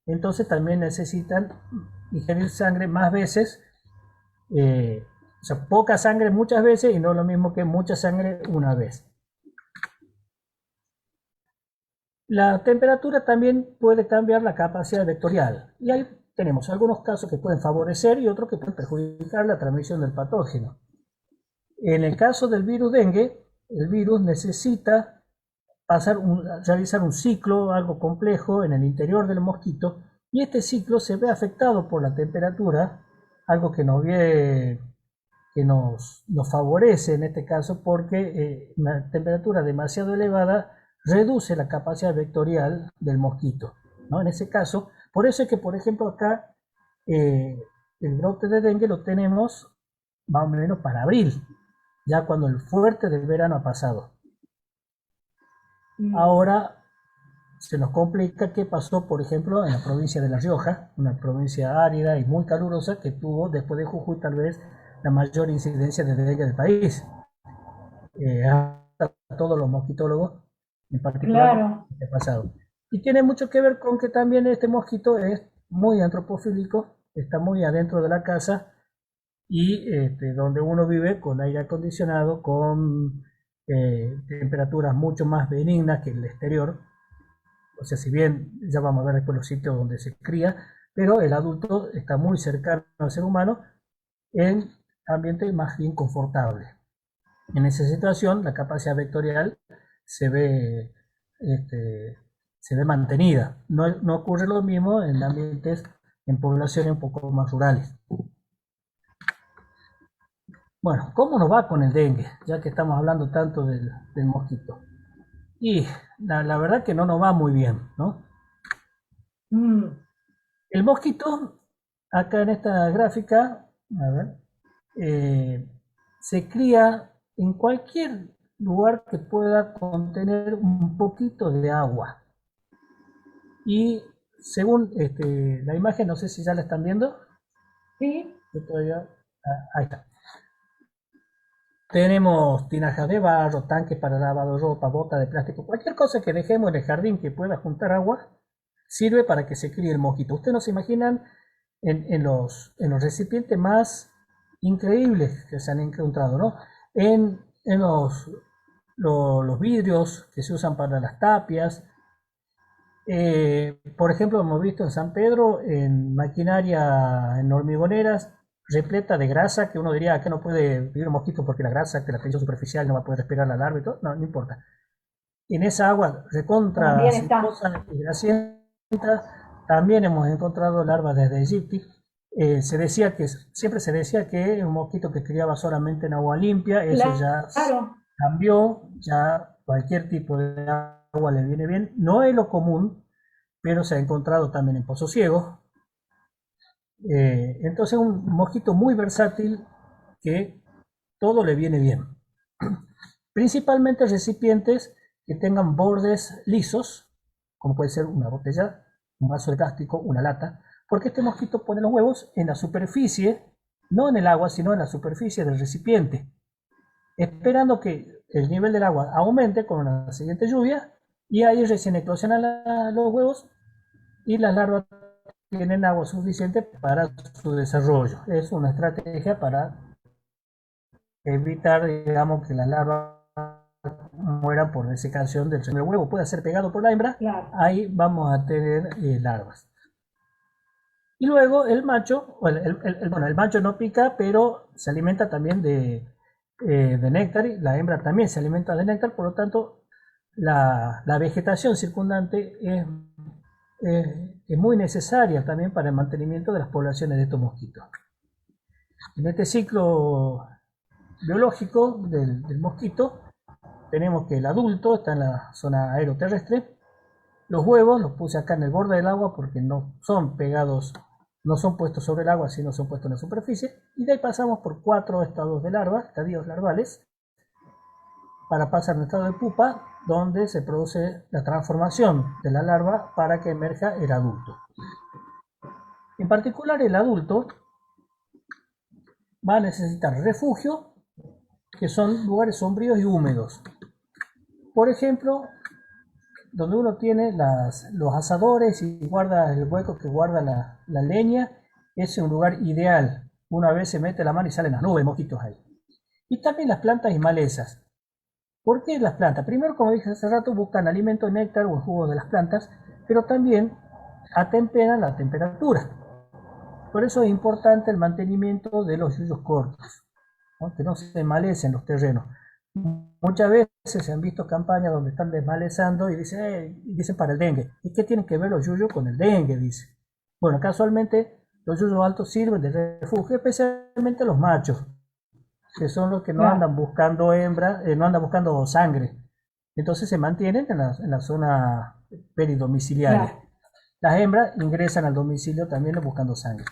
Entonces también necesitan ingerir sangre más veces, o sea, poca sangre muchas veces y no lo mismo que mucha sangre una vez. La temperatura también puede cambiar la capacidad vectorial y ahí tenemos algunos casos que pueden favorecer y otros que pueden perjudicar la transmisión del patógeno. En el caso del virus dengue, el virus necesita realizar un ciclo, algo complejo, en el interior del mosquito, y este ciclo se ve afectado por la temperatura, algo que nos favorece en este caso, porque una temperatura demasiado elevada reduce la capacidad vectorial del mosquito, ¿no? En ese caso, por eso es que, por ejemplo, acá el brote de dengue lo tenemos más o menos para abril, ya cuando el fuerte del verano ha pasado. Ahora se nos complica qué pasó, por ejemplo, en la provincia de La Rioja, una provincia árida y muy calurosa que tuvo, después de Jujuy, tal vez la mayor incidencia de dengue del país. A todos los mosquitólogos, en particular, Claro. este pasado. Y tiene mucho que ver con que también este mosquito es muy antropofílico, está muy adentro de la casa y donde uno vive con aire acondicionado, con temperaturas mucho más benignas que el exterior. O sea, si bien ya vamos a ver después los sitios donde se cría, pero el adulto está muy cercano al ser humano en ambiente más bien confortable. En esa situación, la capacidad vectorial se ve, se ve mantenida. No ocurre lo mismo en ambientes, en poblaciones un poco más rurales. Bueno, ¿cómo nos va con el dengue? Ya que estamos hablando tanto del mosquito. Y la verdad que no nos va muy bien, ¿no? Mm. El mosquito, acá en esta gráfica, a ver, se cría en cualquier lugar que pueda contener un poquito de agua. Y según la imagen, no sé si ya la están viendo. Sí. Yo todavía, ahí está. Tenemos tinajas de barro, tanques para lavado de ropa, botas de plástico, cualquier cosa que dejemos en el jardín que pueda juntar agua, sirve para que se críe el mosquito. Ustedes no se imaginan en los recipientes más increíbles que se han encontrado, ¿no? En los vidrios que se usan para las tapias. Por ejemplo, hemos visto en San Pedro, en maquinaria, en hormigoneras, repleta de grasa, que uno diría que no puede vivir un mosquito porque la grasa, que la tensión superficial no va a poder respirar la larva y todo. No, no importa. En esa agua recontra También está. cistosa y grasienta, también hemos encontrado larvas desde Aegypti. Siempre se decía que un mosquito que criaba solamente en agua limpia, eso ya Claro. cambió, ya cualquier tipo de agua le viene bien. No es lo común, pero se ha encontrado también en pozos ciegos. Entonces un mosquito muy versátil que todo le viene bien. Principalmente recipientes que tengan bordes lisos, como puede ser una botella, un vaso de plástico, una lata, porque este mosquito pone los huevos en la superficie, no en el agua, sino en la superficie del recipiente, esperando que el nivel del agua aumente con la siguiente lluvia y ahí recién eclosionan los huevos y las larvas tienen agua suficiente para su desarrollo. Es una estrategia para evitar, digamos, que las larvas mueran por desecación del primer huevo. Puede ser pegado por la hembra, Claro. ahí vamos a tener larvas. Y luego el macho, bueno, el macho no pica, pero se alimenta también de néctar, y la hembra también se alimenta de néctar, por lo tanto la vegetación circundante es muy necesaria también para el mantenimiento de las poblaciones de estos mosquitos. En este ciclo biológico del mosquito, tenemos que el adulto está en la zona aeroterrestre. Los huevos los puse acá en el borde del agua porque no son pegados, no son puestos sobre el agua, sino son puestos en la superficie. Y de ahí pasamos por 4 estados de larva, estadios larvales, para pasar al estado de pupa, donde se produce la transformación de la larva para que emerja el adulto. En particular, el adulto va a necesitar refugio, que son lugares sombríos y húmedos. Por ejemplo, donde uno tiene los asadores y guarda el hueco que guarda la leña, es un lugar ideal. Una vez se mete la mano y salen las nubes de mosquitos ahí. Y también las plantas y malezas. ¿Por qué las plantas? Primero, como dije hace rato, buscan alimento, néctar o el jugo de las plantas, pero también atemperan la temperatura. Por eso es importante el mantenimiento de los yuyos cortos, ¿no? Que no se malecen los terrenos. Muchas veces se han visto campañas donde están desmalezando y dicen para el dengue. ¿Y qué tienen que ver los yuyos con el dengue? Dice. Bueno, casualmente los yuyos altos sirven de refugio, especialmente los machos, que son los que no andan buscando hembra, no andan buscando sangre. Entonces se mantienen en la zona peridomiciliaria. Claro. Las hembras ingresan al domicilio también buscando sangre.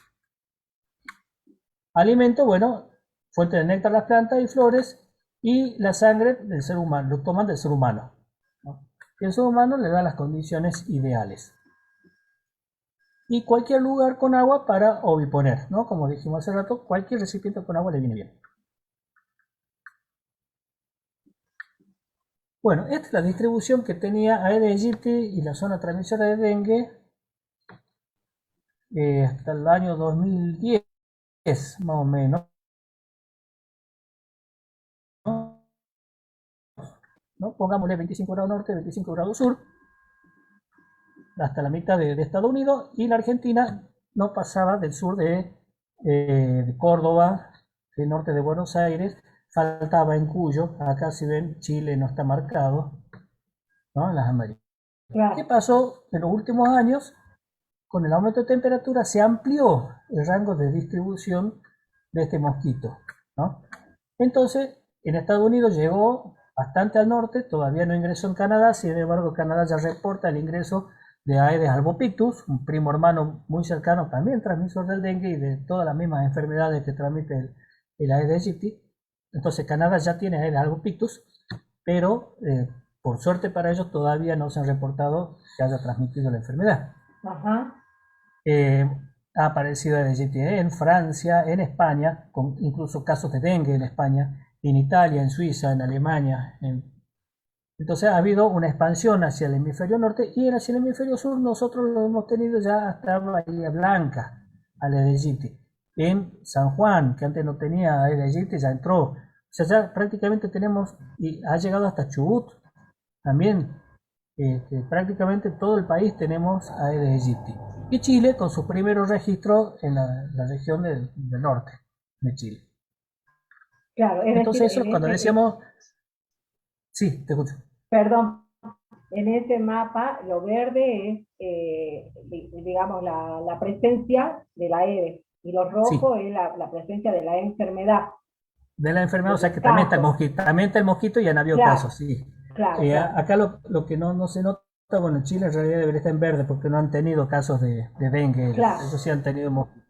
Alimento, bueno, fuente de néctar las plantas y flores, y la sangre del ser humano, lo toman del ser humano, ¿no? Y el ser humano le da las condiciones ideales. y cualquier lugar con agua para oviponer, ¿no? Como dijimos hace rato, cualquier recipiente con agua le viene bien. Bueno, esta es la distribución que tenía Aedes aegypti y la zona transmisora de dengue hasta el año 2010, más o menos, ¿no? Pongámosle 25 grados norte, 25 grados sur, hasta la mitad de Estados Unidos, y la Argentina no pasaba del sur de Córdoba, del norte de Buenos Aires, faltaba en Cuyo. Acá si ven, Chile no está marcado, ¿no? En las Américas. Claro. ¿Qué pasó? En los últimos años, con el aumento de temperatura, se amplió el rango de distribución de este mosquito, ¿no? Entonces, en Estados Unidos llegó bastante al norte, todavía no ingresó en Canadá, sin embargo Canadá ya reporta el ingreso de Aedes albopictus, un primo hermano muy cercano, también transmisor del dengue y de todas las mismas enfermedades que transmite el Aedes aegypti. Entonces Canadá ya tiene Aedes albopictus, pero por suerte para ellos todavía no se han reportado que haya transmitido la enfermedad. Ajá. Ha aparecido Aedes aegypti en Francia, en España, con incluso casos de dengue en España, en Italia, en Suiza, en Alemania. Entonces ha habido una expansión hacia el hemisferio norte, y hacia el hemisferio sur nosotros lo hemos tenido ya hasta Bahía Blanca, Aedes aegypti. En San Juan, que antes no tenía Aedes aegypti, ya entró. O sea, ya prácticamente tenemos, y ha llegado hasta Chubut también. Prácticamente todo el país tenemos Aedes aegypti. Y Chile con sus primeros registros en la región del norte de Chile. Claro, es Entonces decir, eso cuando decíamos... Sí, te escucho. Perdón, en ese mapa lo verde es, digamos, la presencia de la Aedes, y lo rojo Sí, es la presencia de la enfermedad. de la enfermedad, o De sea los que también está el casos. mosquito, también está el mosquito y han habido Claro, casos, sí. claro, claro. Acá lo que no se nota, bueno, Chile en realidad debería estar en verde porque no han tenido casos de dengue, Claro, ellos sí han tenido mosquitos.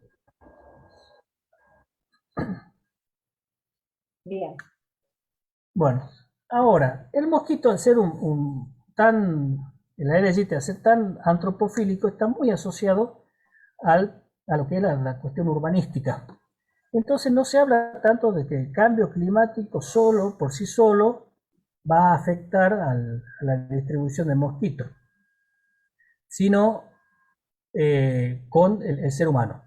bien. Bueno, ahora, el mosquito al ser el Aedes aegypti al ser tan antropofílico, está muy asociado a lo que es la cuestión urbanística. Entonces no se habla tanto de que el cambio climático solo, por sí solo, va a afectar a la distribución de mosquitos, sino con el ser humano.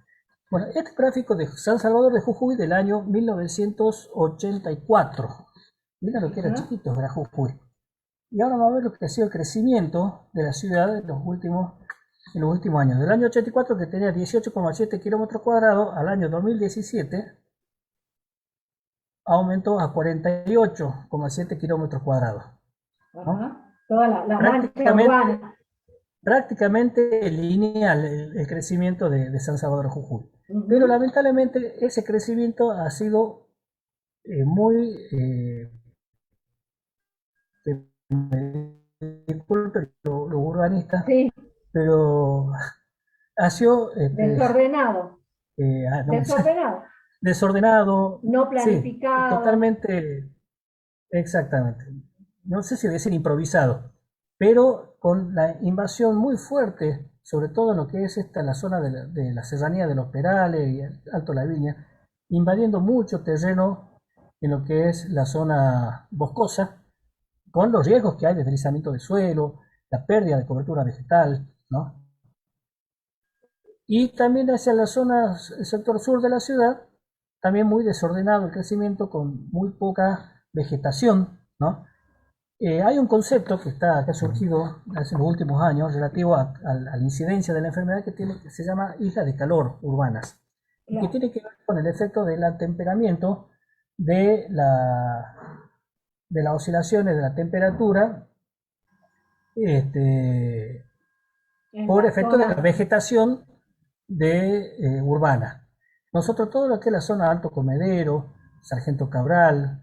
Bueno, este gráfico de San Salvador de Jujuy del año 1984. Mira lo que era chiquito, era Jujuy. Y ahora vamos a ver lo que ha sido el crecimiento de la ciudad en los últimos años. Del año 84, que tenía 18,7 kilómetros cuadrados, al año 2017 aumentó a 48,7 kilómetros cuadrados, ¿no? Ajá. Toda la mancha Prácticamente, urbana. prácticamente lineal el crecimiento de San Salvador de Jujuy. Pero Ujú. lamentablemente ese crecimiento ha sido muy, disculpe lo urbanista, Sí, pero ha sido desordenado. no me sale, Desordenado. desordenado, No sí, planificado. totalmente, exactamente. No sé si decir improvisado, pero con la invasión muy fuerte, sobre todo en lo que es la zona de la serranía de los Perales y el Alto La Viña, invadiendo mucho terreno en lo que es la zona boscosa, con los riesgos que hay de deslizamiento de suelo, la pérdida de cobertura vegetal, ¿no? Y también hacia la zona, el sector sur de la ciudad, también muy desordenado el crecimiento, con muy poca vegetación, ¿no? Hay un concepto que ha surgido hace los últimos años relativo a la incidencia de la enfermedad, que se llama islas de calor urbanas, y que Claro. tiene que ver con el efecto del atemperamiento de, de las oscilaciones de la temperatura, este, En por la efecto de la zona. vegetación urbana. Nosotros todo lo que es la zona Alto Comedero, Sargento Cabral,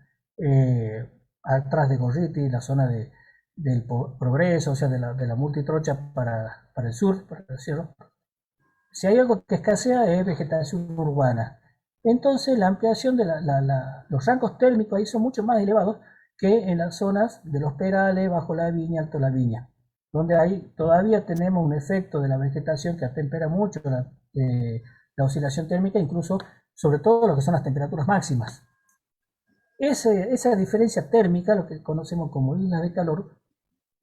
atrás de Gorriti, la zona del Progreso, o sea, de la Multitrocha para el sur, para el cielo. Si hay algo que escasea es vegetación urbana. Entonces la ampliación de los rangos térmicos ahí son mucho más elevados que en las zonas de los Perales, Bajo la Viña, Alto la Viña. donde todavía tenemos un efecto de la vegetación que atempera mucho la oscilación térmica, incluso sobre todo lo que son las temperaturas máximas. Esa diferencia térmica, lo que conocemos como islas de calor,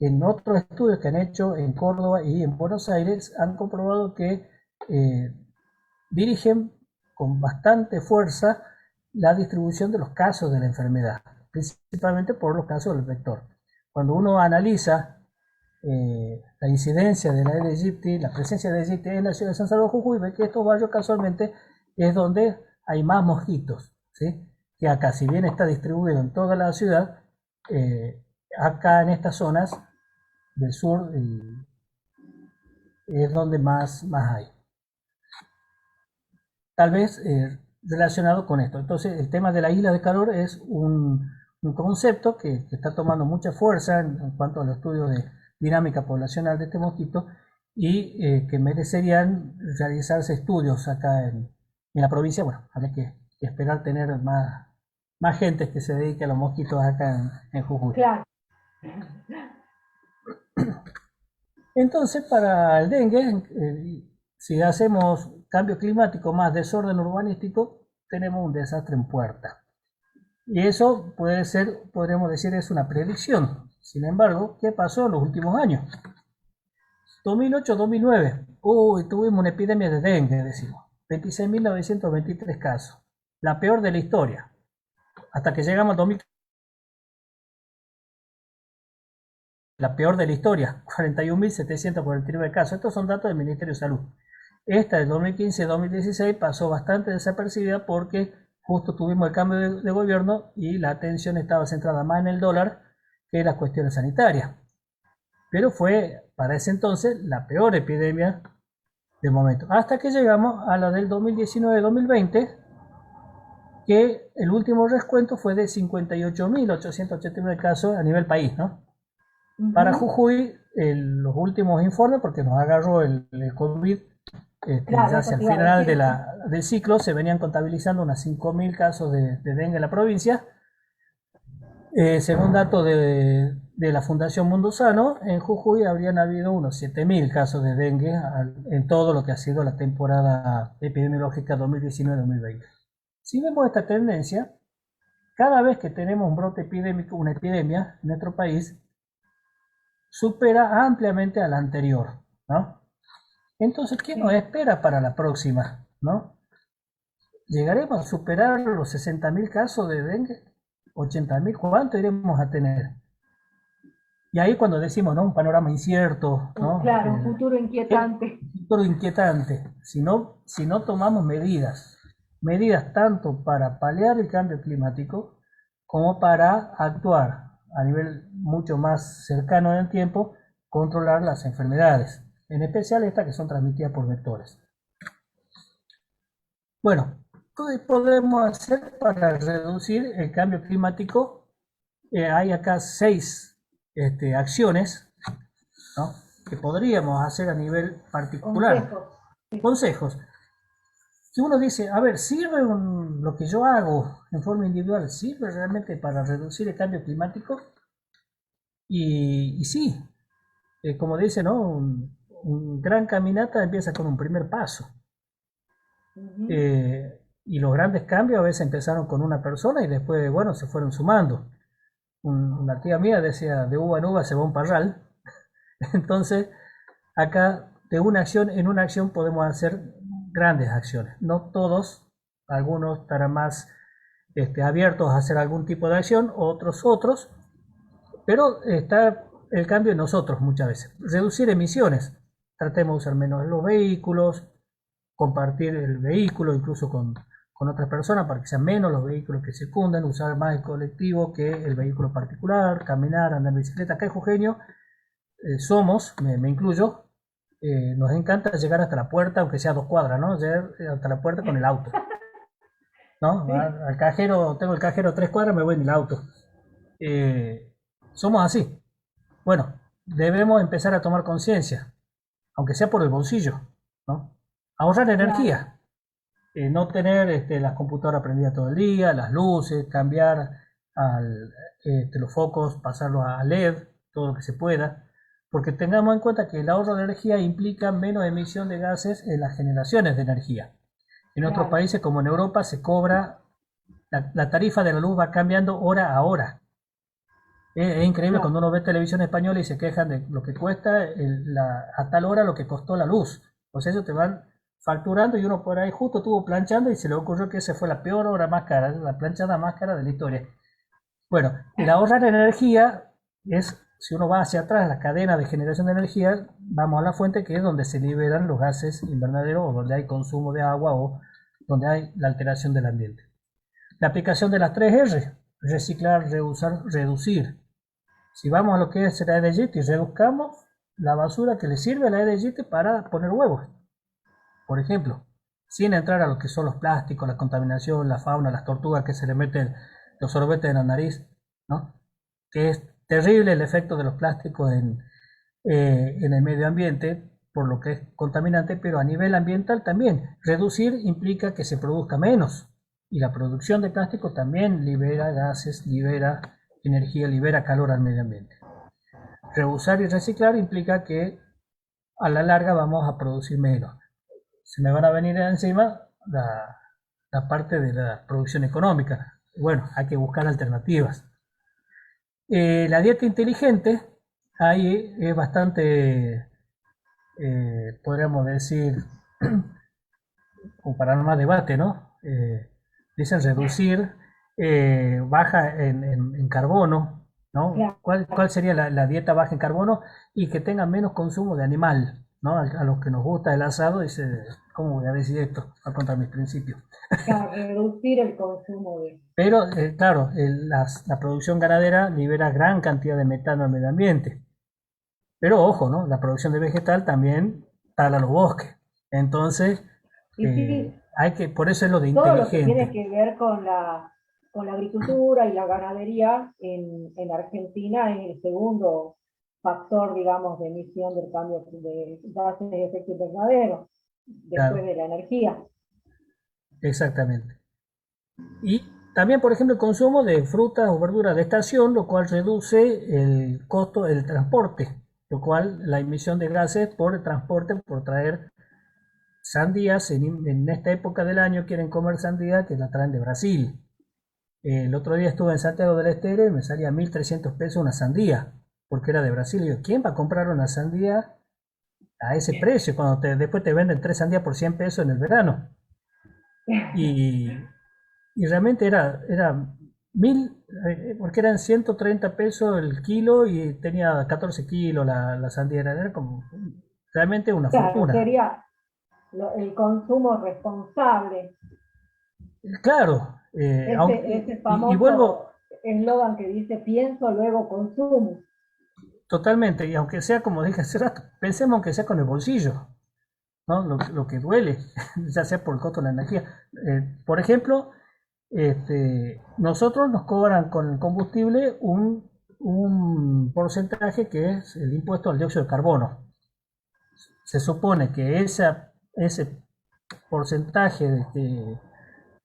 en otros estudios que han hecho en Córdoba y en Buenos Aires, han comprobado que dirigen con bastante fuerza la distribución de los casos de la enfermedad, principalmente por los casos del vector. Cuando uno analiza la incidencia de la Aedes aegypti, la presencia de Aedes aegypti en la ciudad de San Salvador Jujuy, ve que estos barrios casualmente es donde hay más mosquitos, ¿sí? Que acá, si bien está distribuido en toda la ciudad, acá en estas zonas del sur es donde más hay. Tal vez relacionado con esto. Entonces, el tema de la isla de calor es un concepto que está tomando mucha fuerza en cuanto al estudio de dinámica poblacional de este mosquito y que merecerían realizarse estudios acá en la provincia. Bueno, hay que esperar tener más gente que se dedique a los mosquitos acá en Jujuy. Claro. Entonces, para el dengue, si hacemos cambio climático más desorden urbanístico, tenemos un desastre en puerta. Y eso puede ser, podríamos decir, es una predicción. Sin embargo, ¿qué pasó en los últimos años? 2008-2009, tuvimos una epidemia de dengue, decimos. 26.923 casos. La peor de la historia. Hasta que llegamos al 2000. La peor de la historia, 41.749 casos. Estos son datos del Ministerio de Salud. Esta de 2015-2016 pasó bastante desapercibida porque justo tuvimos el cambio de gobierno y la atención estaba centrada más en el dólar que en las cuestiones sanitarias. Pero fue para ese entonces la peor epidemia de momento. Hasta que llegamos a la del 2019-2020, que el último descuento fue de 58.889 casos a nivel país, ¿no? Para Jujuy, los últimos informes, porque nos agarró el COVID, claro, ya hacia el final del ciclo, se venían contabilizando unos 5.000 casos de dengue en la provincia. Según datos de la Fundación Mundo Sano, en Jujuy habrían habido unos 7.000 casos de dengue en todo lo que ha sido la temporada epidemiológica 2019-2020. Si vemos esta tendencia, cada vez que tenemos un brote epidémico, una epidemia en nuestro país, supera ampliamente a la anterior, ¿no? Entonces, ¿qué nos espera para la próxima, ¿no? ¿Llegaremos a superar los 60.000 casos de dengue? ¿80.000? ¿Cuánto iremos a tener? Y ahí cuando decimos, ¿no? Un panorama incierto, ¿no? Claro, un futuro inquietante. Un futuro inquietante. Si no tomamos medidas tanto para paliar el cambio climático como para actuar a nivel mucho más cercano en el tiempo, controlar las enfermedades, en especial estas que son transmitidas por vectores. Bueno, ¿qué podemos hacer para reducir el cambio climático? Hay acá 6 acciones, ¿no?, que podríamos hacer a nivel particular. Consejos. Si uno dice, a ver, ¿sirve lo que yo hago en forma individual? ¿Sirve realmente para reducir el cambio climático? Y sí, como dice, ¿no? Un gran caminata empieza con un primer paso. Y los grandes cambios a veces empezaron con una persona y después, bueno, se fueron sumando. Una tía mía decía, de uva en uva se va un parral. Entonces, acá de una acción en una acción podemos hacer grandes acciones. No todos, algunos estarán más abiertos a hacer algún tipo de acción, otros, pero está el cambio en nosotros muchas veces. Reducir emisiones. Tratemos de usar menos los vehículos, compartir el vehículo incluso con otras personas para que sean menos los vehículos que circundan, usar más el colectivo que el vehículo particular, caminar, andar en bicicleta. Acá en Jujeño somos, me incluyo, nos encanta llegar hasta la puerta, aunque sea 2 cuadras, ¿no? Llegar hasta la puerta con el auto, ¿no? Sí. Al cajero, tengo el cajero 3 cuadras, me voy en el auto. Somos así. Bueno, debemos empezar a tomar conciencia, aunque sea por el bolsillo, ¿no? Ahorrar energía. No tener las computadoras prendidas todo el día, las luces, cambiar los focos, pasarlos a LED, todo lo que se pueda. porque tengamos en cuenta que el ahorro de energía implica menos emisión de gases en las generaciones de energía. En otros claro, países, como en Europa, se cobra, la tarifa de la luz va cambiando hora a hora. Es increíble claro. cuando uno ve televisión española y se quejan de lo que cuesta a tal hora lo que costó la luz. O sea, eso te van facturando y uno por ahí justo estuvo planchando y se le ocurrió que esa fue la peor hora más cara, la planchada más cara de la historia. Bueno, el ahorrar energía es, si uno va hacia atrás, la cadena de generación de energía, vamos a la fuente que es donde se liberan los gases invernaderos o donde hay consumo de agua o donde hay la alteración del ambiente. La aplicación de las 3R, reciclar, reusar, reducir. Si vamos a lo que es la EDGIT y reduzcamos la basura que le sirve a la EDGIT para poner huevos, por ejemplo, sin entrar a lo que son los plásticos, la contaminación, la fauna, las tortugas que se le meten los sorbetes en la nariz, ¿no? Que es terrible el efecto de los plásticos en el medio ambiente, por lo que es contaminante, pero a nivel ambiental también. Reducir implica que se produzca menos, y la producción de plástico también libera gases, libera energía, libera calor al medio ambiente. Reusar y reciclar implica que a la larga vamos a producir menos. Se me van a venir encima la parte de la producción económica. Bueno, hay que buscar alternativas. La dieta inteligente, ahí es bastante, podríamos decir, como para no más debate, ¿no? Dicen reducir, baja en carbono, ¿no? Claro, ¿Cuál sería la dieta baja en carbono? Y que tenga menos consumo de animal, ¿no? A los que nos gusta el asado, dice, ¿cómo voy a decir esto? Va contra mis principios. claro, reducir el consumo de... Pero, claro, la producción ganadera libera gran cantidad de metano al medio ambiente. Pero ojo, ¿no? La producción de vegetal también tala los bosques. Entonces, Y sí, por eso es lo de todo lo que tiene inteligente. que ver con la agricultura y la ganadería en Argentina es el segundo factor, digamos, de emisión del cambio de gases de efecto invernadero, después Claro, de la energía. exactamente. Y también, por ejemplo, el consumo de frutas o verduras de estación, lo cual reduce el costo del transporte, lo cual la emisión de gases por el transporte, por traer sandías, en esta época del año quieren comer sandía que la traen de Brasil. El otro día estuve en Santiago del Estero y me salía 1.300 pesos una sandía, porque era de Brasil. Y yo, ¿quién va a comprar una sandía a ese precio cuando después te venden 3 sandías por 100 pesos en el verano? Y, y realmente era porque eran 130 pesos el kilo y tenía 14 kilos la sandía, era como realmente una Claro, fortuna. sería el consumo responsable, Claro, ese y vuelvo famoso eslogan que dice pienso, luego consumo. totalmente, y aunque sea como dije hace rato, pensemos aunque sea con el bolsillo, ¿no? Lo que duele, ya sea por el costo de la energía. Por ejemplo, nosotros nos cobran con el combustible un porcentaje que es el impuesto al dióxido de carbono. Se supone que ese porcentaje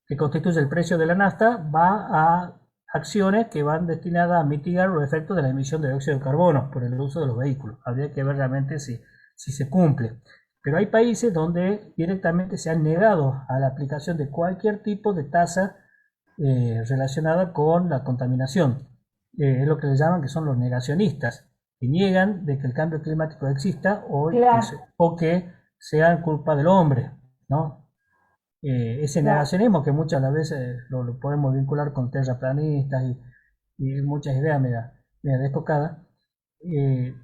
que constituye el precio de la nafta va a acciones que van destinadas a mitigar los efectos de la emisión de dióxido de carbono por el uso de los vehículos. Habría que ver realmente si se cumple. Pero hay países donde directamente se han negado a la aplicación de cualquier tipo de tasa relacionada con la contaminación. Es lo que le llaman que son los negacionistas, que niegan de que el cambio climático exista Claro, o que sea culpa del hombre, ¿no? Ese claro, negacionismo que muchas veces lo podemos vincular con terraplanistas y muchas ideas media descocadas.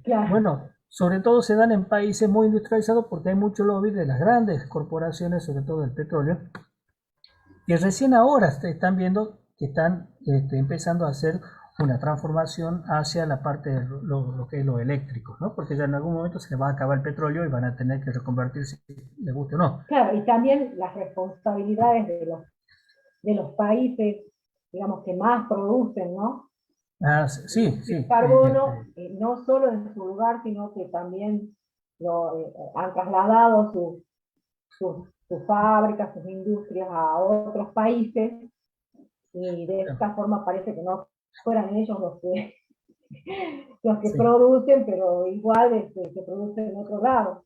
claro. Bueno, sobre todo se dan en países muy industrializados porque hay mucho lobby de las grandes corporaciones, sobre todo del petróleo, que recién ahora se están viendo que están empezando a hacer una transformación hacia la parte de lo que es lo eléctrico, ¿no? Porque ya en algún momento se les va a acabar el petróleo y van a tener que reconvertirse, les guste o no. Claro, y también las responsabilidades de los países, digamos, que más producen, ¿no? Ah, sí, sí. El carbono, no solo en su lugar, sino que también han trasladado sus fábricas, sus industrias a otros países, y de esta forma parece que no fueran ellos los que Sí, producen, pero igual se producen en otro lado.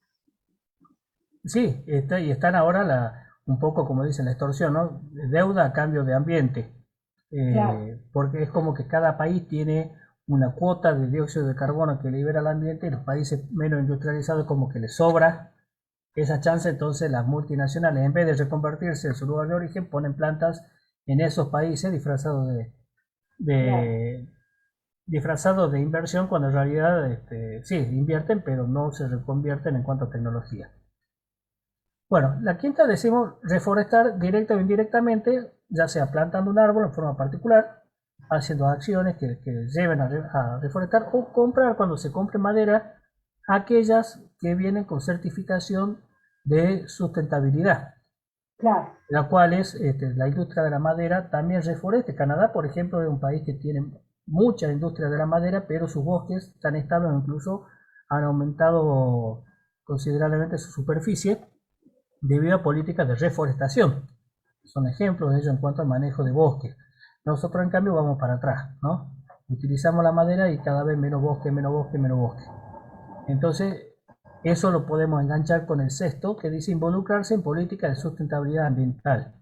sí, y están ahora un poco como dicen la extorsión, ¿no? Deuda a cambio de ambiente. Claro, Porque es como que cada país tiene una cuota de dióxido de carbono que libera al ambiente y los países menos industrializados como que les sobra esa chance, entonces las multinacionales en vez de reconvertirse en su lugar de origen ponen plantas en esos países disfrazados claro. de, disfrazados de inversión cuando en realidad sí, invierten pero no se reconvierten en cuanto a tecnología. Bueno, la quinta decimos reforestar directa o indirectamente, ya sea plantando un árbol en forma particular, haciendo acciones que lleven a reforestar o comprar cuando se compre madera aquellas que vienen con certificación de sustentabilidad, Claro, la cual es la industria de la madera también reforeste. Canadá, por ejemplo, es un país que tiene mucha industria de la madera, pero sus bosques están estables, incluso han aumentado considerablemente su superficie debido a políticas de reforestación. Son ejemplos de ello en cuanto al manejo de bosques. Nosotros, en cambio, vamos para atrás, ¿no? Utilizamos la madera y cada vez menos bosque, menos bosque, menos bosque. Entonces, eso lo podemos enganchar con el sexto, que dice involucrarse en políticas de sustentabilidad ambiental.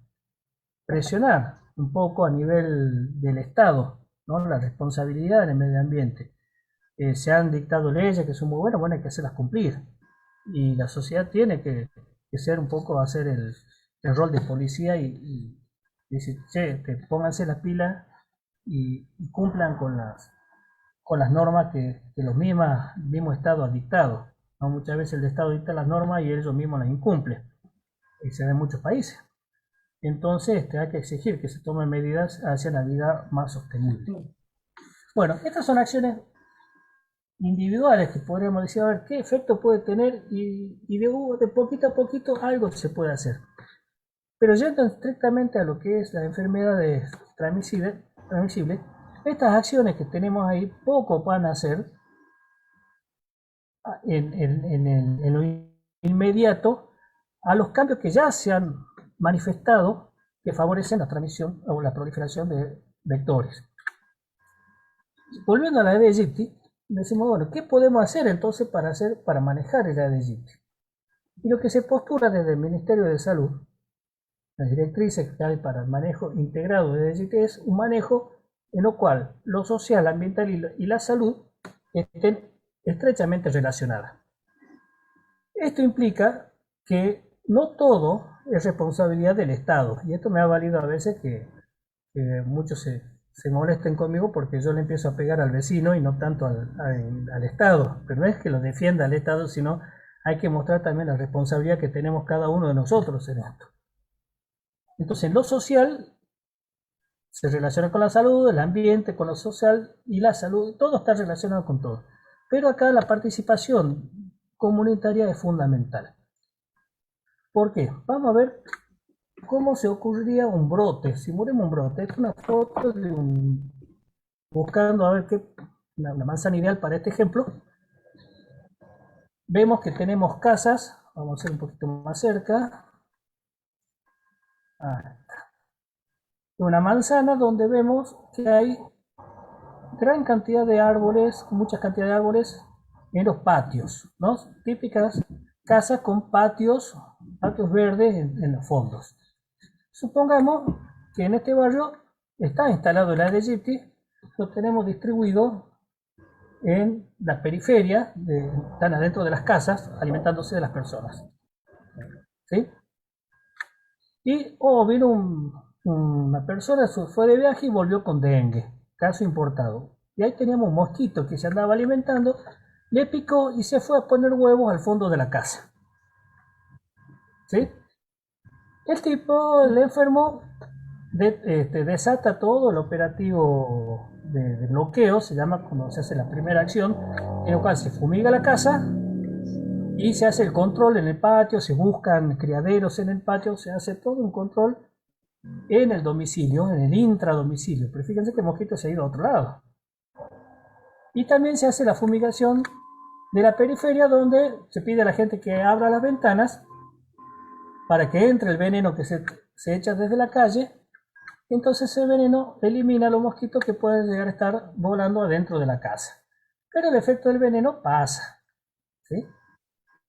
Presionar un poco a nivel del Estado, ¿no? La responsabilidad en el medio ambiente. Se han dictado leyes que son muy buenas, bueno, hay que hacerlas cumplir. Y la sociedad tiene que ser un poco, hacer el rol de policía y decir, che, pónganse las pilas y cumplan con las normas que los mismos Estados han dictado. ¿No? Muchas veces el Estado dicta las normas y ellos mismos las incumplen. Y se ve en muchos países. Entonces hay que exigir que se tomen medidas hacia la vida más sostenible. sí. Bueno, estas son acciones individuales que podríamos decir, a ver, qué efecto puede tener y de poquito a poquito algo se puede hacer. Pero yendo estrictamente a lo que es las enfermedades transmisibles, estas acciones que tenemos ahí poco van a hacer en lo inmediato a los cambios que ya se han manifestado que favorecen la transmisión o la proliferación de vectores. Volviendo a la Aedes aegypti, decimos, bueno, ¿qué podemos hacer entonces para manejar el Aedes aegypti? Y lo que se postula desde el Ministerio de Salud, las directrices que hay para el manejo integrado de Aedes aegypti, es un manejo en lo cual lo social, ambiental y la salud estén estrechamente relacionadas. Esto implica que no todo es responsabilidad del Estado, y esto me ha valido a veces que muchos se molesten conmigo porque yo le empiezo a pegar al vecino y no tanto al Estado, pero no es que lo defienda al Estado, sino hay que mostrar también la responsabilidad que tenemos cada uno de nosotros en esto. Entonces, lo social se relaciona con la salud, el ambiente con lo social y la salud, todo está relacionado con todo. Pero acá la participación comunitaria es fundamental. ¿Por qué? Vamos a ver cómo se ocurriría un brote. Si murimos un brote, es una foto de buscando a ver una manzana ideal para este ejemplo. Vemos que tenemos casas, vamos a ir un poquito más cerca. Una manzana donde vemos que hay gran cantidad de árboles, mucha cantidad de árboles en los patios, ¿no? Típicas casas con patios verdes en los fondos. Supongamos que en este barrio está instalado el Aedes aegypti, lo tenemos distribuido en la periferia, están adentro de las casas, alimentándose de las personas. ¿Sí? Y vino una persona, fue de viaje y volvió con dengue, caso importado. Y ahí teníamos un mosquito que se andaba alimentando, le picó y se fue a poner huevos al fondo de la casa. ¿Sí? El tipo, el enfermo, desata todo el operativo de bloqueo, se llama cuando se hace la primera acción, en lo cual se fumiga la casa y se hace el control en el patio, se buscan criaderos en el patio, se hace todo un control en el domicilio, en el intradomicilio. Pero fíjense que el mosquito se ha ido a otro lado. Y también se hace la fumigación de la periferia, donde se pide a la gente que abra las ventanas para que entre el veneno que se echa desde la calle. Entonces ese veneno elimina a los mosquitos que pueden llegar a estar volando adentro de la casa. pero el efecto del veneno pasa, ¿sí?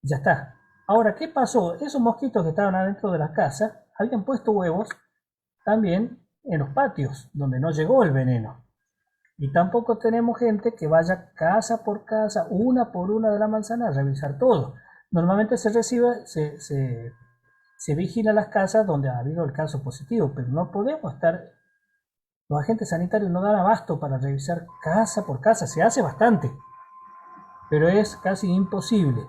Ya está. Ahora, ¿qué pasó? Esos mosquitos que estaban adentro de la casa habían puesto huevos también en los patios, donde no llegó el veneno. Y tampoco tenemos gente que vaya casa por casa, una por una de la manzana a revisar todo. Normalmente se vigila las casas donde ha habido el caso positivo, pero no podemos estar, los agentes sanitarios no dan abasto para revisar casa por casa. Se hace bastante, pero es casi imposible.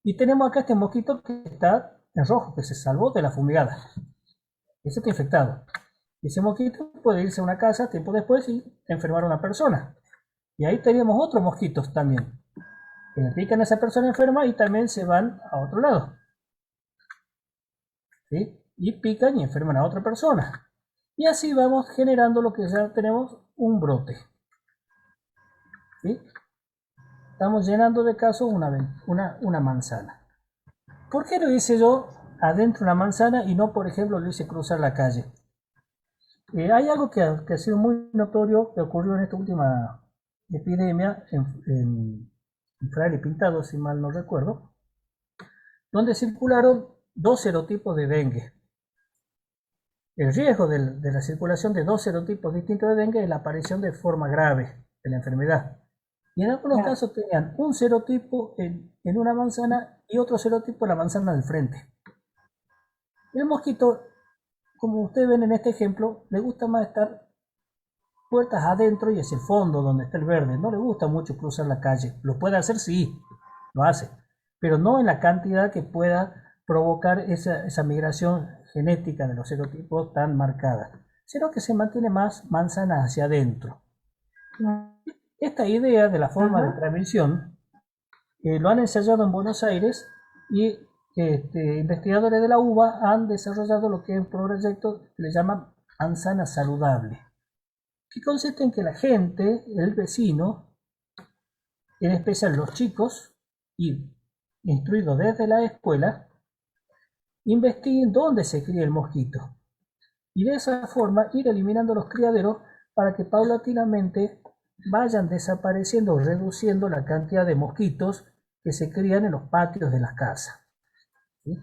Y tenemos acá este mosquito que está en rojo, que se salvó de la fumigada. Ese está infectado. Y ese mosquito puede irse a una casa tiempo después y enfermar a una persona. Y ahí tenemos otros mosquitos también, que le pican a esa persona enferma y también se van a otro lado. ¿Sí? Y pican y enferman a otra persona. Y así vamos generando lo que ya tenemos un brote. ¿Sí? Estamos llenando de casos una manzana. ¿Por qué lo hice yo adentro de una manzana y no, por ejemplo, lo hice cruzar la calle? Hay algo que ha sido muy notorio que ocurrió en esta última epidemia en Fraile Pintado, si mal no recuerdo, donde circularon dos serotipos de dengue. El riesgo de la circulación de dos serotipos distintos de dengue es la aparición de forma grave de la enfermedad. Y en algunos casos tenían un serotipo en una manzana y otro serotipo en la manzana del frente. El mosquito, como ustedes ven en este ejemplo, le gusta más estar puertas adentro y hacia el fondo donde está el verde. No le gusta mucho cruzar la calle. Lo puede hacer, sí, lo hace, pero no en la cantidad que pueda provocar esa migración genética de los serotipos tan marcada, sino que se mantiene más manzana hacia adentro. Esta idea de la forma de transmisión lo han ensayado en Buenos Aires y investigadores de la UBA han desarrollado lo que es un proyecto que le llaman manzana saludable, que consiste en que la gente, el vecino, en especial los chicos, y instruidos desde la escuela, investiguen dónde se cría el mosquito y de esa forma ir eliminando los criaderos para que paulatinamente vayan desapareciendo o reduciendo la cantidad de mosquitos que se crían en los patios de las casas. ¿Sí?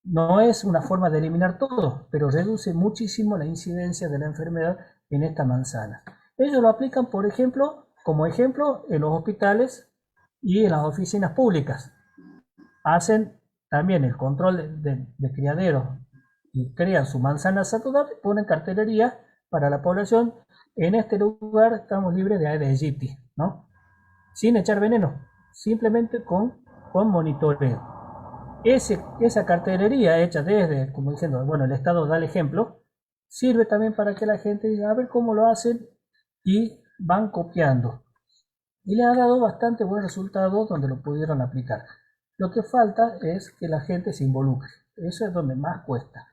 No es una forma de eliminar todo, pero reduce muchísimo la incidencia de la enfermedad en esta manzana. Ellos lo aplican, por ejemplo, como ejemplo, en los hospitales y en las oficinas públicas. Hacen también el control de criaderos y crean su manzana saludable, ponen cartelería para la población. En este lugar estamos libres de Aedes aegypti, ¿no? Sin echar veneno, simplemente con monitoreo. Esa cartelería hecha desde, como diciendo, bueno, el Estado da el ejemplo, sirve también para que la gente diga, a ver cómo lo hacen y van copiando. Y le ha dado bastante buen resultado donde lo pudieron aplicar. Lo que falta es que la gente se involucre. Eso es donde más cuesta.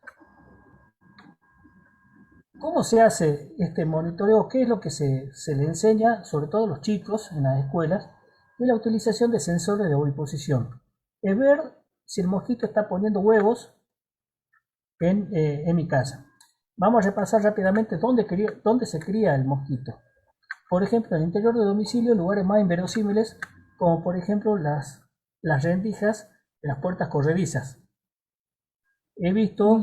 ¿Cómo se hace este monitoreo? ¿Qué es lo que se le enseña, sobre todo a los chicos en las escuelas? Es la utilización de sensores de oviposición. Es ver si el mosquito está poniendo huevos en mi casa. Vamos a repasar rápidamente dónde se cría el mosquito. Por ejemplo, en el interior de domicilio, en lugares más inverosímiles, como por ejemplo las rendijas de las puertas corredizas. He visto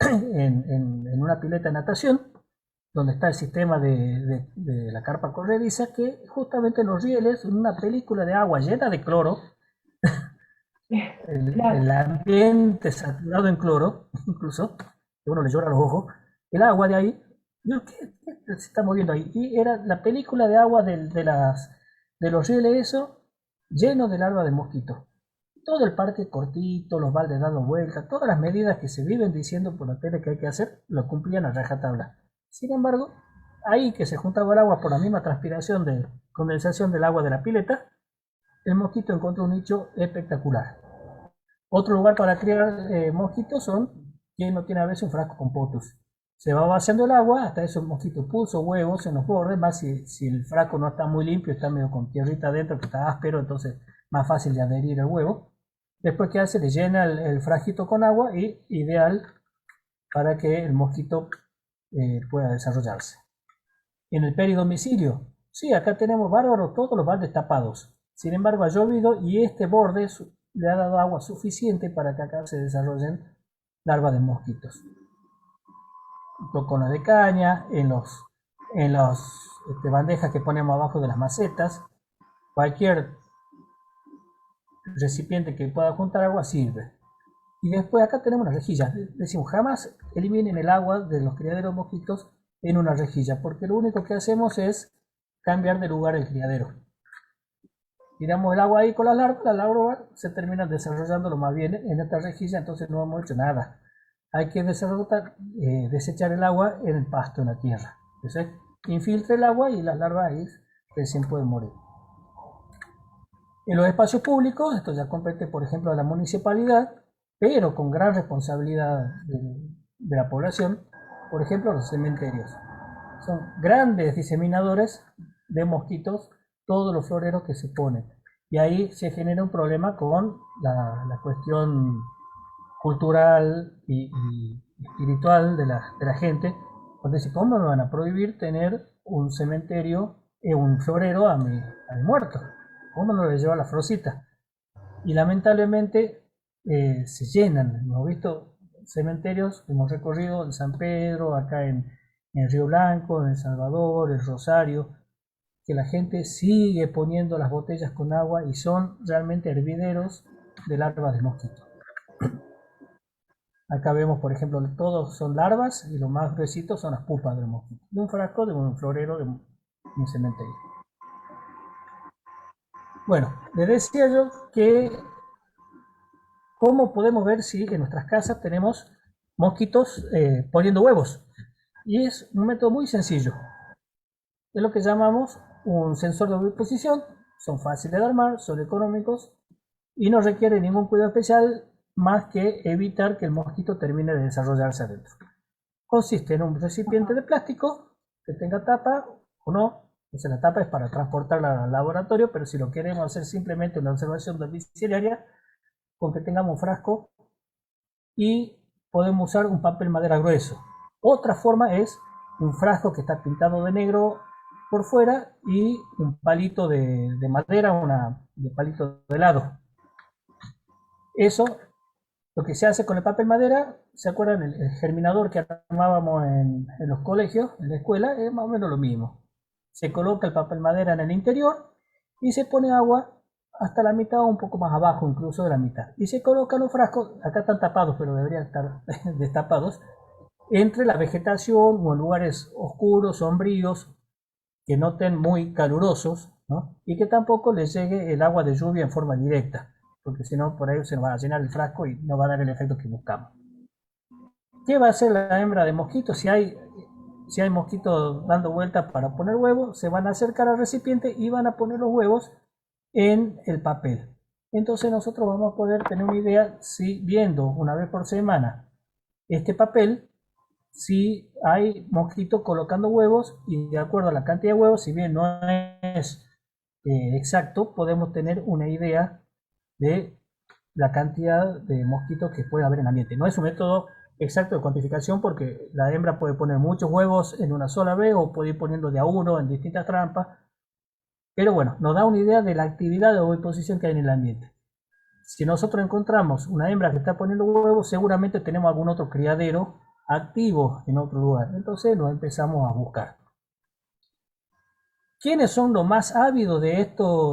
en una pileta de natación, donde está el sistema de la carpa corrediza, que justamente en los rieles, en una película de agua llena de cloro, el ambiente saturado en cloro, incluso, que uno le llora los ojos, el agua de ahí, ¿qué se está moviendo ahí? Y era la película de agua de los rieles, eso, lleno de larvas de mosquito. Todo el parque cortito, los baldes dando vueltas, todas las medidas que se viven diciendo por la tele que hay que hacer, lo cumplían a rajatabla. Sin embargo, ahí que se juntaba el agua por la misma transpiración de condensación del agua de la pileta, el mosquito encontró un nicho espectacular. Otro lugar para criar mosquitos quien no tiene a veces un frasco con potus. Se va vaciando el agua, hasta esos mosquitos puso huevos en los bordes, más si el frasco no está muy limpio, está medio con tierrita adentro, que está áspero, entonces más fácil de adherir el huevo. Después que hace, le llena el frasquito con agua y ideal para que el mosquito pueda desarrollarse. En el peridomicilio, Sí, acá tenemos bárbaro todos los baldes tapados. Sin embargo, ha llovido y este borde le ha dado agua suficiente para que acá se desarrollen larvas de mosquitos. Coconos de caña, en los bandejas que ponemos abajo de las macetas, cualquier recipiente que pueda juntar agua sirve. Y después acá tenemos una rejilla. Decimos, jamás eliminen el agua de los criaderos mosquitos en una rejilla, porque lo único que hacemos es cambiar de lugar el criadero. Tiramos el agua ahí con las larvas se terminan desarrollando lo más bien en esta rejilla, entonces no hemos hecho nada. Hay que desechar el agua en el pasto, en la tierra. Entonces, infiltra el agua y las larvas ahí recién pueden morir. En los espacios públicos, esto ya compete, por ejemplo, a la municipalidad, pero con gran responsabilidad de la población, por ejemplo, los cementerios. Son grandes diseminadores de mosquitos todos los floreros que se ponen. Y ahí se genera un problema con la cuestión cultural y espiritual de la gente, donde dice, ¿cómo me van a prohibir tener un cementerio, un florero a mi muerto? ¿Cómo no le lleva la florcita? Y lamentablemente se llenan. Hemos visto cementerios, hemos recorrido en San Pedro, acá en Río Blanco, en El Salvador, en Rosario, que la gente sigue poniendo las botellas con agua y son realmente hervideros de larvas de mosquito. Acá vemos, por ejemplo, todos son larvas y los más gruesitos son las pupas del mosquito. Y un frasco de un florero de un cementerio. Bueno, les decía yo que cómo podemos ver si en nuestras casas tenemos mosquitos poniendo huevos. Y es un método muy sencillo. Es lo que llamamos un sensor de oviposición. Son fáciles de armar, son económicos y no requieren ningún cuidado especial más que evitar que el mosquito termine de desarrollarse adentro. Consiste en un recipiente de plástico que tenga tapa o no. Entonces la tapa es para transportarla al laboratorio, pero si lo queremos hacer simplemente una observación domiciliaria, con que tengamos un frasco y podemos usar un papel madera grueso. Otra forma es un frasco que está pintado de negro por fuera y un palito de madera, de palito de helado. Eso, lo que se hace con el papel madera, ¿se acuerdan? El germinador que armábamos en los colegios, en la escuela, es más o menos lo mismo. Se coloca el papel madera en el interior y se pone agua hasta la mitad o un poco más abajo incluso de la mitad. Y se colocan los frascos, acá están tapados, pero deberían estar destapados, entre la vegetación o en lugares oscuros, sombríos, que no estén muy calurosos, ¿no? Y que tampoco les llegue el agua de lluvia en forma directa, porque si no por ahí se va a llenar el frasco y no va a dar el efecto que buscamos. ¿Qué va a hacer la hembra de mosquito? Si hay mosquitos dando vueltas para poner huevos, se van a acercar al recipiente y van a poner los huevos en el papel. Entonces nosotros vamos a poder tener una idea, si viendo una vez por semana este papel, si hay mosquitos colocando huevos y de acuerdo a la cantidad de huevos, si bien no es exacto, podemos tener una idea de la cantidad de mosquitos que puede haber en el ambiente. No es un método exacto de cuantificación porque la hembra puede poner muchos huevos en una sola vez o puede ir poniendo de a uno en distintas trampas. Pero bueno, nos da una idea de la actividad de oviposición que hay en el ambiente. Si nosotros encontramos una hembra que está poniendo huevos, seguramente tenemos algún otro criadero activo en otro lugar. Entonces lo empezamos a buscar. ¿Quiénes son los más ávidos de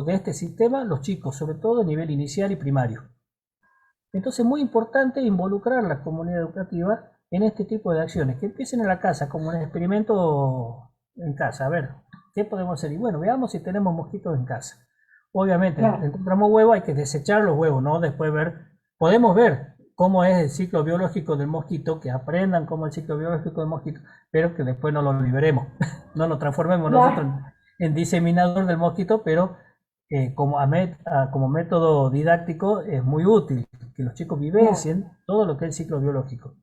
este sistema? Los chicos, sobre todo a nivel inicial y primario. Entonces es muy importante involucrar a la comunidad educativa en este tipo de acciones, que empiecen en la casa como un experimento en casa. A ver, ¿qué podemos hacer? Y bueno, veamos si tenemos mosquitos en casa. Obviamente, claro, encontramos huevos, hay que desechar los huevos, ¿no? Después podemos ver cómo es el ciclo biológico del mosquito, que aprendan cómo es el ciclo biológico del mosquito, pero que después no lo liberemos, no nos transformemos nosotros en diseminador del mosquito, pero como método didáctico es muy útil que los chicos vivencien todo lo que es el ciclo biológico.